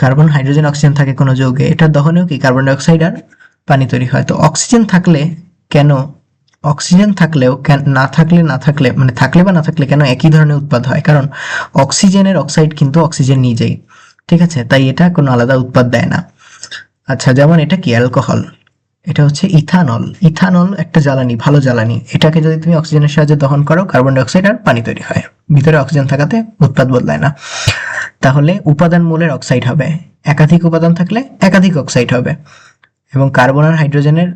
কার্বন হাইড্রোজেন অক্সিজেন থাকে কোনো যৌগে, এটা দহনেও কি কার্বন ডাইঅক্সাইড আর পানি তৈরি হয়। তো অক্সিজেন থাকলে কেন, অক্সিজেন থাকলেও না থাকলে মানে থাকলে বা না থাকলে কেন একই ধরনের উৎপাদ হয়? কারণ অক্সিজেনের অক্সাইড কিন্তু অক্সিজেন নিজেই, ঠিক আছে, তাই এটা কোনো আলাদা উৎপাদ দেয় না। আচ্ছা, যেমন এটা কি অ্যালকোহল, এটা হচ্ছে ইথানল। ইথানল একটা জ্বালানি, ভালো জ্বালানি। এটাকে যদি তুমি অক্সিজেনের সাহায্যে দহন করো, কার্বন ডাইঅক্সাইড আর পানি তৈরি হয়, ভিতরে অক্সিজেন থাকাতে উৎপাদ বদলায় না। তাহলে উপাদান মূলের অক্সাইড হবে, একাধিক উপাদান থাকলে একাধিক অক্সাইড হবে। এবং কার্বন আর হাইড্রোজেনের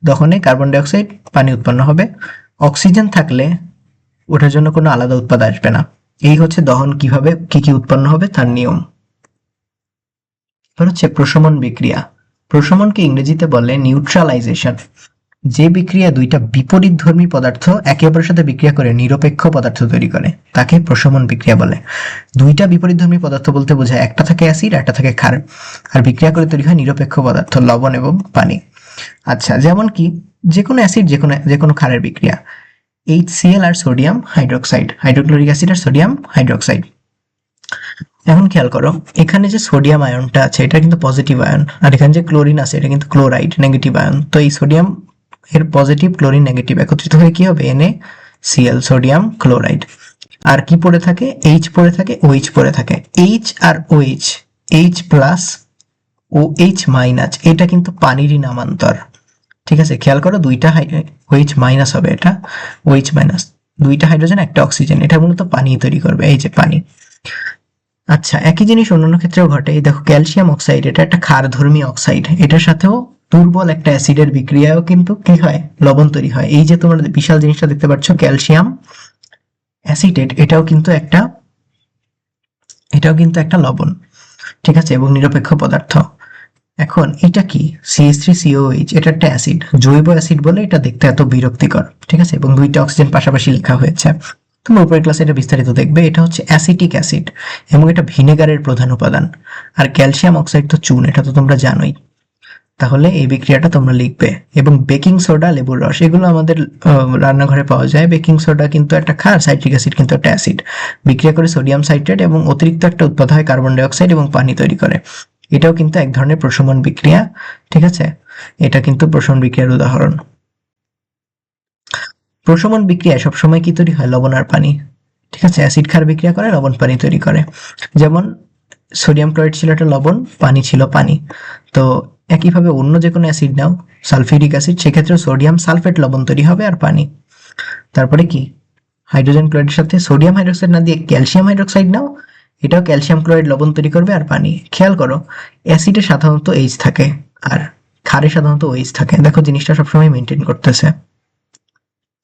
দহনে কার্বন ডাইঅক্সাইড, পানি উৎপন্ন হবে। অক্সিজেন থাকলে ওটার জন্য কোনো আলাদা উৎপাদ আসবে না। এই হচ্ছে দহন কিভাবে কি কি উৎপন্ন হবে তার নিয়ম। এবার হচ্ছে প্রশমন বিক্রিয়া। প্রশমনকে ইংরেজিতে বলে নিউট্রালাইজেশন। যে বিক্রিয়া দুইটা বিপরীতধর্মী পদার্থ একে অপরের সাথে বিক্রিয়া করে নিরপেক্ষ পদার্থ তৈরি করে, তাকে প্রশমন বিক্রিয়া বলে। দুইটা বিপরীতধর্মী পদার্থ বলতে বোঝায় একটা থাকে অ্যাসিড, একটা থাকে ক্ষার, আর বিক্রিয়া করে তৈরি হয় নিরপেক্ষ পদার্থ, লবণ এবং পানি। আচ্ছা, যেমন কি যে কোনো অ্যাসিড, যে কোনো ক্ষারের বিক্রিয়া, HCl আর সোডিয়াম হাইড্রোক্সাইড, হাইড্রোক্লোরিক অ্যাসিড আর সোডিয়াম হাইড্রোক্সাইড। এখন খেয়াল করো, এখানে যে সোডিয়াম আয়নটা আছে এটা কিন্তু পজিটিভ আয়ন, আর এখানে যে ক্লোরিন আছে এটা কিন্তু ক্লোরাইড, নেগেটিভ আয়ন। তো এই সোডিয়াম এর পজিটিভ, ক্লোরিন নেগেটিভ, একত্রিত হয়ে কি হবে? NaCl, sodium chloride. আর কি পড়ে থাকে? H পড়ে থাকে, OH পড়ে থাকে। H আর OH, H plus OH minus, এটা কিন্তু পানিরই নামান্তর। ঠিক আছে, খেয়াল করো, দুইটা OH মাইনাস হবে, এটা OH মাইনাস, দুইটা হাইড্রোজেন একটা অক্সিজেন, এটা মূলত পানি তৈরি করবে, এই যে পানি। আচ্ছা, একই জিনিস অন্যান্য ক্ষেত্রেও ঘটে। এই দেখো ক্যালসিয়াম অক্সাইড, এটা একটা ক্ষারধর্মী অক্সাইড, এটার সাথেও দুর্বল একটা অ্যাসিডের বিক্রিয়াও কিন্তু কি হয়? লবণ তৈরি হয়। এই যে তোমরা বিশাল জিনিসটা দেখতে পাচ্ছ ক্যালসিয়াম অ্যাসিটেট, এটাও কিন্তু একটা লবণ, ঠিক আছে, এবং নিরপেক্ষ পদার্থ। এখন এটা কি? CH3COH, এটা একটা অ্যাসিড, জৈব অ্যাসিড বলে এটা দেখতে এত বিরক্তিকর, ঠিক আছে, এবং দুইটা অক্সিজেন পাশাপাশি লেখা হয়েছে। তোমরা উপরের ক্লাসে এটা বিস্তারিত দেখবে। এটা হচ্ছে অ্যাসিটিক অ্যাসিড এবং এটা ভিনেগারের প্রধান উপাদান। আর ক্যালসিয়াম অক্সাইড তো চুন, এটা তো তোমরা জানোই। তাহলে এই বিক্রিয়াটা তোমরা লিখবে। এবং বেকিং সোডা, লেবুর রস, এগুলো আমাদের রান্নাঘরে পাওয়া যায়। বেকিং সোডা কিন্তু একটা ক্ষার, সাইট্রিক অ্যাসিড কিন্তু একটা অ্যাসিড, বিক্রিয়া করে সোডিয়াম সাইট্রেট এবং অতিরিক্ত একটা উৎপাদ হয় কার্বন ডাইঅক্সাইড এবং পানি তৈরি করে। এটাও কিন্তু এক ধরনের প্রশমন বিক্রিয়া, ঠিক আছে, এটা কিন্তু প্রশমন বিক্রিয়ার উদাহরণ। প্রশমন বিক্রিয়ায় সবসময় কি তৈরি হয়? লবণ আর পানি, ঠিক আছে, অ্যাসিড ক্ষার বিক্রিয়া করে লবণ পানি তৈরি করে। যেমন সোডিয়াম ক্লোরাইড ছিল একটা লবণ, পানি ছিল পানি। তো একইভাবে অন্য যে কোনো অ্যাসিড নাও, সালফিউরিক অ্যাসিড, সেক্ষেত্রে সোডিয়াম সালফেট লবণ তৈরি হবে আর পানি। তারপরে কি হাইড্রোজেন ক্লোরাইডের সাথে সোডিয়াম হাইড্রোক্সাইড না দিয়ে ক্যালসিয়াম হাইড্রোক্সাইড নাও, এটাও ক্যালসিয়াম ক্লোরাইড লবণ তৈরি করবে আর পানি। খেয়াল করো, অ্যাসিডে সাধারণত H থাকে আর ক্ষারে সাধারণত OH থাকে। দেখো জিনিসটা সবসময় মেনটেন করতেছে।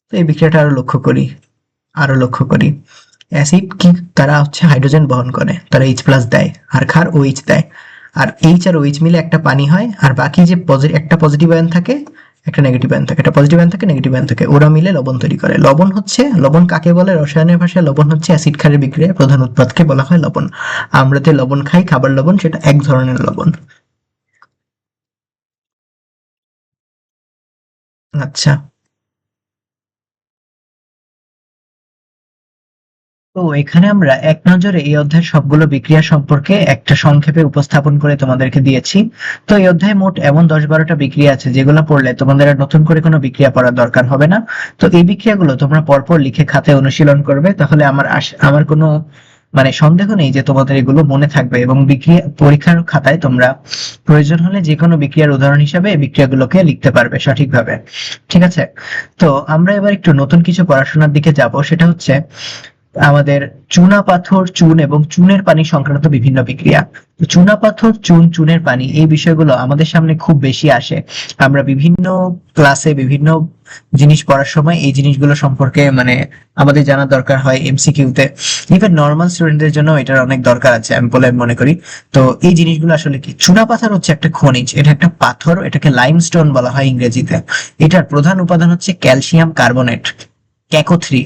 তো এই বিক্রিয়াটা আরো লক্ষ্য করি। অ্যাসিড কি, তারা হচ্ছে হাইড্রোজেন বহন করে, তারা H+ দেয়, আর ক্ষার OH দেয়। আর H আর OH মিলে একটা পানি হয়, আর বাকি যে একটা পজিটিভ আয়ন থাকে, একটা নেগেটিভ আয়ন থাকে, একটা পজিটিভ আয়ন থাকে, নেগেটিভ আয়ন থাকে, ওরা মিলে লবণ তৈরি করে। লবণ কাকে বলে? রসায়নের ভাষায় লবণ হচ্ছে অ্যাসিড ক্ষারের বিক্রিয়ার প্রধান উৎপাদকে বলা হয় লবণ। আমরা যে লবণ খাই, খাবার লবণ, সেটা এক ধরনের লবণ। আচ্ছা, তো এখানে আমরা এক নজরে এই অধ্যায়ের সবগুলো বিক্রিয়া সম্পর্কে একটা সংক্ষেপে উপস্থাপন করে তোমাদেরকে দিয়েছি। তো এই অধ্যায়ে মোট এমন 10-12টা বিক্রিয়া আছে যেগুলো পড়লে তোমাদের আর নতুন করে কোনো বিক্রিয়া পড়ার দরকার হবে না। তো এই বিক্রিয়াগুলো তোমরা পরপর লিখে খাতায় অনুশীলন করবে, তাহলে আমার কোনো মানে সন্দেহ নেই যে তোমাদের এগুলো মনে থাকবে, এবং বিক্রিয়া পরীক্ষার খাতায় তোমরা প্রয়োজন হলে যে কোনো বিক্রিয়ার উদাহরণ হিসাবে এই বিক্রিয়াগুলোকে লিখতে পারবে সঠিকভাবে, ঠিক আছে। তো আমরা এবার একটু নতুন কিছু পড়াশোনার দিকে যাব, সেটা হচ্ছে আমাদের চুনা পাথর, চুন এবং চুনের পানি সংক্রান্ত বিভিন্ন বিক্রিয়া। তো চুনা পাথর, চুন, চুনের পানি এই বিষয়গুলো আমাদের সামনে খুব বেশি আসে। আমরা বিভিন্ন ক্লাসে বিভিন্ন জিনিস পড়ার সময় এই জিনিসগুলো সম্পর্কে আমাদের জানা দরকার হয় এমসিকিউতে। ইভেন নর্মাল স্টুডেন্টদের জন্য এটার অনেক দরকার আছে আমি বলে মনে করি। তো এই জিনিসগুলো আসলে কি, চুনা পাথর হচ্ছে একটা খনিজ, এটা একটা পাথর, এটাকে লাইমস্টোন বলা হয় ইংরেজিতে। এটার প্রধান উপাদান হচ্ছে ক্যালসিয়াম কার্বনেট, ক্যাকো 3।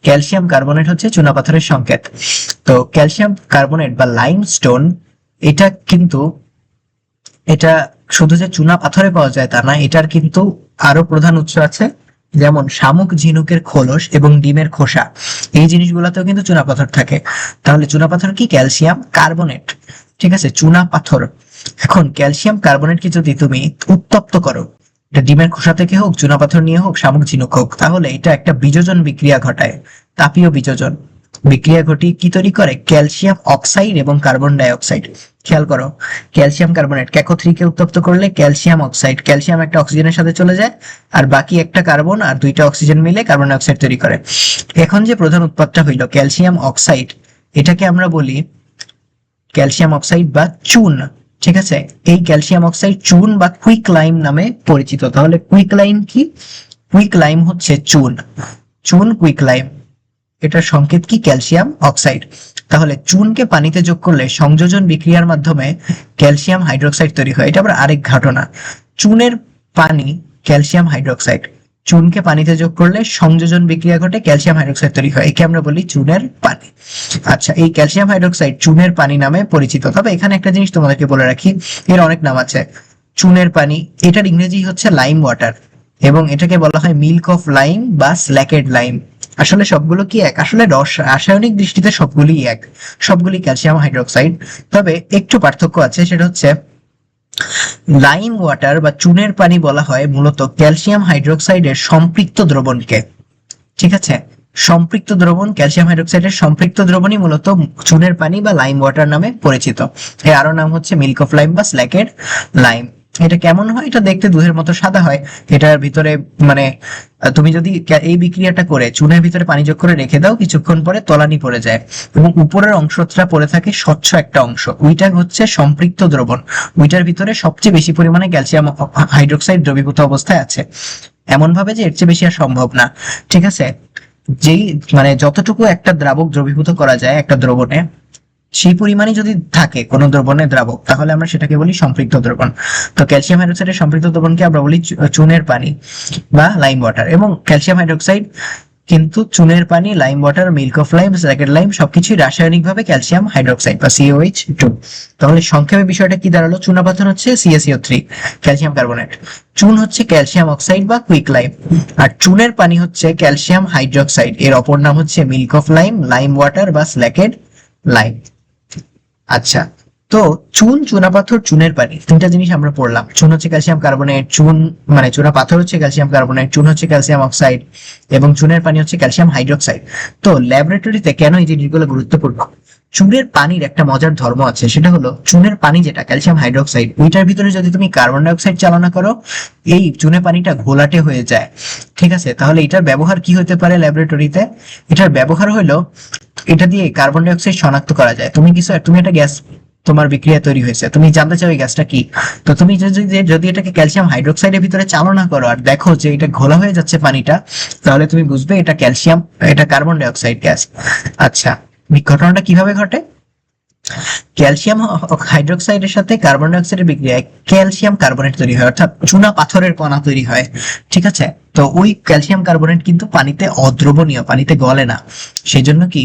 ক্যালসিয়াম কার্বনেট হচ্ছে চুনাপাথরের সংকেত। তো ক্যালসিয়াম কার্বনেট বা লাইমস্টোন, এটা কিন্তু এটা শুধু যে চুনা পাথরে পাওয়া যায় তা না, এটার কিন্তু আরো প্রধান উৎস আছে, যেমন শামুক ঝিনুকের খোলস এবং ডিমের খোসা, এই জিনিসগুলোতেও কিন্তু চুনা পাথর থাকে। তাহলে চুনা পাথর কি? Calcium carbonate. ঠিক আছে, চুনা পাথর। এখন ক্যালসিয়াম কার্বনেটকে যদি তুমি উত্তপ্ত করো, এটা ডিমের খোসা থেকে হোক, চুনা পাথর নিয়ে হোক, শামুক ঝিনুক হোক, তাহলে এটা একটা বিযোজন বিক্রিয়া ঘটায়, তাপীয় বিযোজন বিক্রিয়া ঘটিয়ে কি তৈরি করে? ক্যালসিয়াম অক্সাইড এবং কার্বন ডাই অক্সাইড। খেয়াল করো, ক্যালসিয়াম কার্বনেট ক্যাকো 3 কে উত্তপ্ত করলে ক্যালসিয়াম অক্সাইড, ক্যালসিয়াম একটা অক্সিজেনের সাথে চলে যায়, আর বাকি একটা কার্বন আর দুইটা অক্সিজেন মিলে কার্বন ডাই অক্সাইড তৈরি করে। এখন যে প্রধান উৎপাদটা হইল ক্যালসিয়াম অক্সাইড, এটাকে আমরা বলি ক্যালসিয়াম অক্সাইড বা চুন। ঠিক আছে, এই ক্যালসিয়াম অক্সাইড চুন বা কুইক লাইম নামে পরিচিত। তাহলে কুইক লাইম কি? কুইক লাইম হচ্ছে চুন, চুন কুইক লাইম, এটার সংকেত কি? Calcium oxide. তাহলে চুনকে পানিতে যোগ করলে সংযোজন বিক্রিয়ার মাধ্যমে ক্যালসিয়াম হাইড্রোক্সাইড তৈরি হয়। এটা আবার আরেক ঘটনা। চুনের পানি ক্যালসিয়াম হাইড্রোক্সাইড, চুনকে পানিতে যোগ করলে সংযোজন বিক্রিয়া ঘটে, ক্যালসিয়াম হাইড্রোক্সাইড তৈরি হয়, একে আমরা বলি চুনের পানি। আচ্ছা, এই ক্যালসিয়াম হাইড্রোক্সাইড চুনের পানি নামে পরিচিত। তবে এখানে একটা জিনিস তোমাদেরকে বলে রাখি, এর অনেক নাম আছে। চুনের পানি, এটার ইংরেজি হচ্ছে লাইম ওয়াটার, এবং এটাকে বলা হয় মিল্ক অফ লাইম বা স্ল্যাকেড লাইম। আসলে সবগুলো কি এক? আসলে রাসায়নিক দৃষ্টিতে সবগুলি এক, সবগুলি ক্যালসিয়াম হাইড্রোক্সাইড। তবে একটু পার্থক্য আছে, সেটা হচ্ছে লাইম ওয়াটার বা চুনের পানি বলা হয় মূলত ক্যালসিয়াম হাইড্রোক্সাইডের সম্পৃক্ত দ্রবণকে। ঠিক আছে, সম্পৃক্ত দ্রবণ, ক্যালসিয়াম হাইড্রোক্সাইডের সম্পৃক্ত দ্রবণই মূলত চুনের পানি বা লাইম ওয়াটার নামে পরিচিত। এর আরো নাম হচ্ছে মিল্ক অফ লাইম বা স্ল্যাকেড লাইম। এটা কেমন হয়? এটা দেখতে দুধের মতো সাদা হয়। এটার ভিতরে তুমি যদি এই বিক্রিয়াটা করে চুনের ভিতরে পানি যোগ করে রেখে দাও, কিছুক্ষণ পরে তলানি পড়ে যায় এবং উপরের অংশটা পড়ে থাকে স্বচ্ছ একটা অংশ, ওইটা হচ্ছে সম্পৃক্ত দ্রবণ। ওইটার ভিতরে সবচেয়ে বেশি পরিমাণে ক্যালসিয়াম হাইড্রোক্সাইড দ্রবীভূত অবস্থায় আছে, এমন ভাবে যে এর চেয়ে বেশি আর সম্ভব না। ঠিক আছে, যেই যতটুকু একটা দ্রাবক দ্রবীভূত করা যায় একটা দ্রবণে, সেই পরিমাণে যদি থাকে কোনো দ্রবণে দ্রাবক, তাহলে আমরা সেটাকে বলি সম্পৃক্ত দ্রবণ। তো ক্যালসিয়াম হাইড্রোক্সাইডের সম্পৃক্ত দ্রবণকে আমরা বলি চুনের পানি বা লাইম ওয়াটার। এবং ক্যালসিয়াম হাইড্রোক্সাইড কিন্তু চুনের পানি, lime water, milk of lime, slaked lime সবকিছুই রাসায়নিক ভাবে ক্যালসিয়াম হাইড্রোক্সাইড বা COH2। তাহলে সংক্ষেপে বিষয়টা কি দাঁড়ালো? চুনাপাথর হচ্ছে CaCO3, ক্যালসিয়াম কার্বনেট। চুন হচ্ছে ক্যালসিয়াম অক্সাইড বা কুইক লাইম, আর চুনের পানি হচ্ছে ক্যালসিয়াম হাইড্রোক্সাইড, এর অপর নাম হচ্ছে milk of lime, lime water বা স্ল্যাকেড লাইম। আচ্ছা, তো চুন, চুনাপাথর, চুনের পানি, তিনটা জিনিস আমরা পড়লাম। চুন হচ্ছে ক্যালসিয়াম কার্বনেট, চুন চুনা পাথর হচ্ছে ক্যালসিয়াম কার্বনেট, চুন হচ্ছে ক্যালসিয়াম অক্সাইড এবং চুনের পানি হচ্ছে ক্যালসিয়াম হাইড্রোক্সাইড। তো ল্যাবরেটরিতে কেন এই জিনিসগুলো গুরুত্বপূর্ণ? চুনের পানির একটা মজার ধর্ম আছে, সেটা হলো চুনের পানি যেটা ক্যালসিয়াম হাইড্রোক্সাইড, ওইটার ভিতরে যদি তুমি কার্বন ডাই অক্সাইড চালনা করো, এই চুনের পানিটা ঘোলাটে হয়ে যায়। ঠিক আছে, তাহলে এটার ব্যবহার কি হতে পারে ল্যাবরেটরিতে? এটার ব্যবহার হলো, এটা দিয়ে কার্বন ডাই অক্সাইড শনাক্ত করা যায়। তুমি একটা গ্যাস, তোমার বিক্রিয়া তৈরি হয়েছে, তুমি জানতে চাও এই গ্যাসটা কি, তো তুমি যদি এটাকে ক্যালসিয়াম হাইড্রোক্সাইডের ভিতরে চালনা করো আর দেখো যে এটা ঘোলা হয়ে যাচ্ছে পানিটা, তাহলে তুমি বুঝবে এটা এটা কার্বন ডাই অক্সাইড গ্যাস। আচ্ছা, ঘটনাটা কিভাবে ঘটে? ক্যালসিয়াম হাইড্রোক্সাইডের সাথে কার্বন ডাই অক্সাইডের বিক্রিয়ায় ক্যালসিয়াম কার্বনেট তৈরি হয়, অর্থাৎ চুনা পাথরের কণা তৈরি হয়। ঠিক আছে, তো ওই ক্যালসিয়াম কার্বনেট কিন্তু পানিতে অদ্রবণীয়, পানিতে গলে না, সেই জন্য কি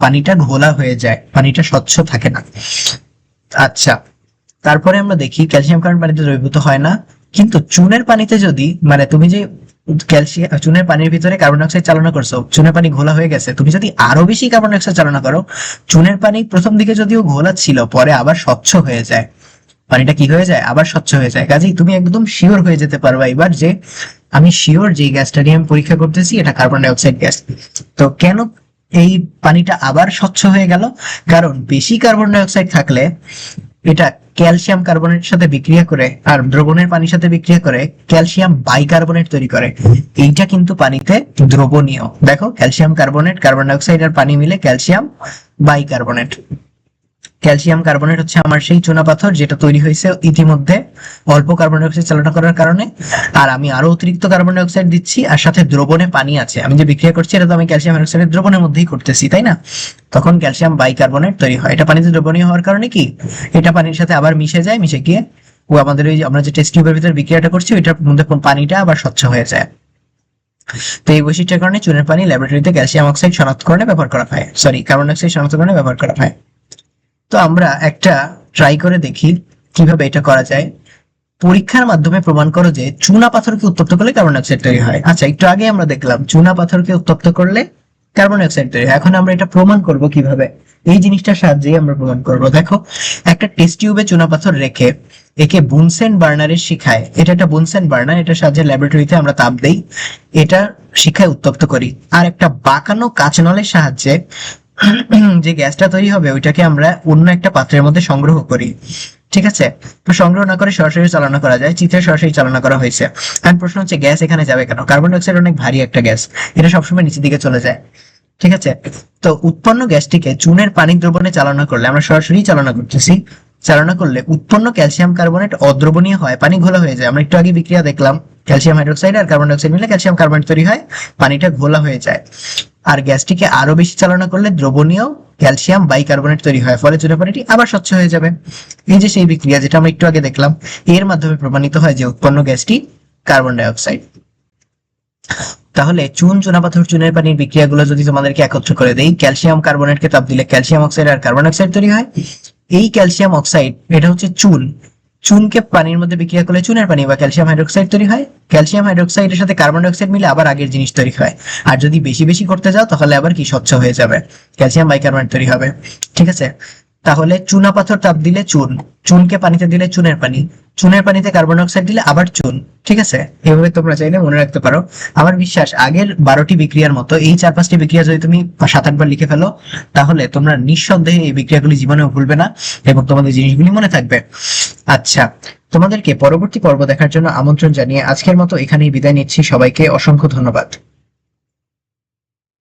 পানিটা ঘোলা হয়ে যায়, পানিটা স্বচ্ছ থাকে না। আচ্ছা, তারপরে আমরা দেখি ক্যালসিয়াম কার্বনেট পানিতে দ্রবীভূত হয় না, কিন্তু চুনের পানিতে যদি তুমি যে ক্যালসিয়াম চুনের পানির ভিতরে কার্বন ডাই অক্সাইড চালনা করছো, চুনের পানি ঘোলা হয়ে গেছে, তুমি যদি আরো বেশি কার্বন ডাই অক্সাইড চালনা করো, চুনের পানি প্রথম দিকে যদিও ঘোলা ছিল, পরে আবার স্বচ্ছ হয়ে যায়, পানিটা কি হয়ে যায়? আবার স্বচ্ছ হয়ে যায়। কাজেই তুমি একদম শিওর হয়ে যেতে পারবা এবার যে আমি শিওর যে গ্যাসটা নিয়ে আমি পরীক্ষা করতেছি এটা কার্বন ডাই অক্সাইড গ্যাস। তো কেন এই পানিটা আবার স্বচ্ছ হয়ে গেল? কারণ বেশি কার্বন ডাই অক্সাইড থাকলে এটা ক্যালসিয়াম কার্বনেটের সাথে বিক্রিয়া করে আর দ্রবণের পানির সাথে বিক্রিয়া করে ক্যালসিয়াম বাইকার্বনেট তৈরি করে। এইটা কিন্তু পানিতে দ্রবণীয়। দেখো, calcium carbonate, carbon die oxide আর পানি মিলে ক্যালসিয়াম বাইকার্বনেট। ক্যালসিয়াম কার্বনেট হচ্ছে আমার সেই চুনাপাথর যেটা তৈরি হয়েছে ইতিমধ্যে অল্প কার্বন ডাই অক্সাইড চালনা করার কারণে, আর আমি আরো অতিরিক্ত কার্বন ডাই অক্সাইড দিচ্ছি, আর সাথে দ্রবণে পানি আছে। আমি যে বিক্রিয়া করছি এটা তো আমি ক্যালসিয়াম হাইড্রোক্সাইডের দ্রবণের মধ্যেই করতেছি, তাই না? তখন ক্যালসিয়াম বাইকার্বনেট তৈরি হয়। এটা পানিতে দ্রবণীয় হওয়ার কারণে কি, এটা পানির সাথে আবার মিশে যায়, মিশে গিয়ে ও আমাদের ওই আমরা যে টেস্ট টিউবের ভিতরে বিক্রিয়াটা করছি ওইটার মধ্যে পানিটা আবার স্বচ্ছ হয়ে যায়। তো এই বৈশিষ্ট্যের কারণে চুনের পানি ল্যাবরেটরিতে ক্যালসিয়াম অক্সাইড শনাক্তকরণে ব্যবহার করা হয়, কার্বন ডাই অক্সাইড শনাক্তকরণে ব্যবহার করা হয়। তো আমরা একটা ট্রাই করে দেখি কিভাবে এটা করা যায়। পরীক্ষার মাধ্যমে প্রমাণ করো যে চুনা পাথরকে উত্তপ্ত করলে কার্বন ডাই অক্সাইড তৈরি হয়। আচ্ছা, একটু আগে আমরা দেখলাম চুনা পাথরকে উত্তপ্ত করলে কার্বন ডাই অক্সাইড তৈরি হয়। এখন আমরা এটা প্রমাণ করব কিভাবে, এই জিনিসটার সাহায্যে আমরা প্রমাণ করব। দেখো, একটা টেস্ট টিউবে চুনা পাথর রেখে একে বুনসেন বার্নারের শিখায়, এটা একটা বুনসেন বার্নার, এটার সাহায্যে ল্যাবরেটরিতে আমরা তাপ দেই, এটা শিখায় উত্তপ্ত করি। আর একটা বাঁকানো কাঁচনলের সাহায্যে যে গ্যাসটা তৈরি হবে ওইটাকে আমরা অন্য একটা পাত্রের মধ্যে সংগ্রহ করি। ঠিক আছে, তো সংগ্রহ না করে সরাসরি চালনা করা যায়, চিত্রে সরাসরি চালনা করা হয়েছে। এখন প্রশ্ন হচ্ছে গ্যাস এখানে যাবে কেন? কার্বন ডাই অক্সাইড অনেক ভারী একটা গ্যাস, এটা সবসময় নিচের দিকে চলে যায়। ঠিক আছে, তো উৎপন্ন গ্যাসটিকে চুনের পানি দ্রবণে চালনা করলে, আমরা সরাসরি চালনা করতেছি, চালনা করলে উৎপন্ন ক্যালসিয়াম কার্বনেট অদ্রবণীয় হয়, পানি ঘোলা হয়ে যায়। আমরা একটু আগে বিক্রিয়া দেখলাম, ক্যালসিয়াম হাইড্রোক্সাইড আর কার্বন ডাই অক্সাইড মিলে ক্যালসিয়াম কার্বনেট তৈরি হয়, পানিটা ঘোলা হয়ে যায়। আর গ্যাসটিকে আরো বেশি চালনা করলে দ্রবণীয় ক্যালসিয়াম বাইকার্বনেট তৈরি হয়, ফলে চুনের পানিটি আবার স্বচ্ছ হয়ে যাবে। এই যে সেই বিক্রিয়া যেটা আমরা একটু আগে দেখলাম, এর মাধ্যমে প্রমাণিত হয় যে উৎপন্ন গ্যাসটি কার্বন ডাই অক্সাইড। তাহলে চুনাপাথর চুনের পানির বিক্রিয়াগুলো যদি তোমাদেরকে একত্র করে দেই, ক্যালসিয়াম কার্বনেটকে তাপ দিলে ক্যালসিয়াম অক্সাইড আর কার্বন অক্সাইড তৈরি হয়। এই ক্যালসিয়াম অক্সাইড এটা হচ্ছে চুন, চুনকে পানির মধ্যে বিক্রিয়া করলে চুনের পানি বা ক্যালসিয়াম হাইড্রোক্সাইড তৈরি হয়। ক্যালসিয়াম হাইড্রোক্সাইডের সাথে কার্বন ডাই অক্সাইড মিলে আবার আগের জিনিস তৈরি হয়। আর যদি বেশি বেশি করতে যাও তাহলে আবার কি স্বচ্ছ হয়ে যাবে, ক্যালসিয়াম বাইকার্বনেট তৈরি হবে। ঠিক আছে, তাহলে চুনা পাথর তাপ দিলে চুন, চুনকে পানিতে দিলে চুনের পানি, চুনের পানিতে কার্বন ডাই অক্সাইড দিলে আবার চুন। ঠিক আছে, এভাবে তোমরা চাইলে মনে রাখতে পারো। আমার বিশ্বাস আগের 12টি বিক্রিয়ার মতো এই 4-5টি বিক্রিয়া যদি তুমি 7-8 বার লিখে ফেলো তাহলে তোমরা নিঃসন্দেহে এই বিক্রিয়াগুলি জীবনেও ভুলবে না এবং তোমাদের জিনিসগুলি মনে থাকবে। আচ্ছা, তোমাদেরকে পরবর্তী পর্ব দেখার জন্য আমন্ত্রণ জানিয়ে আজকের মতো এখানেই বিদায় নিচ্ছি। সবাইকে অসংখ্য ধন্যবাদ।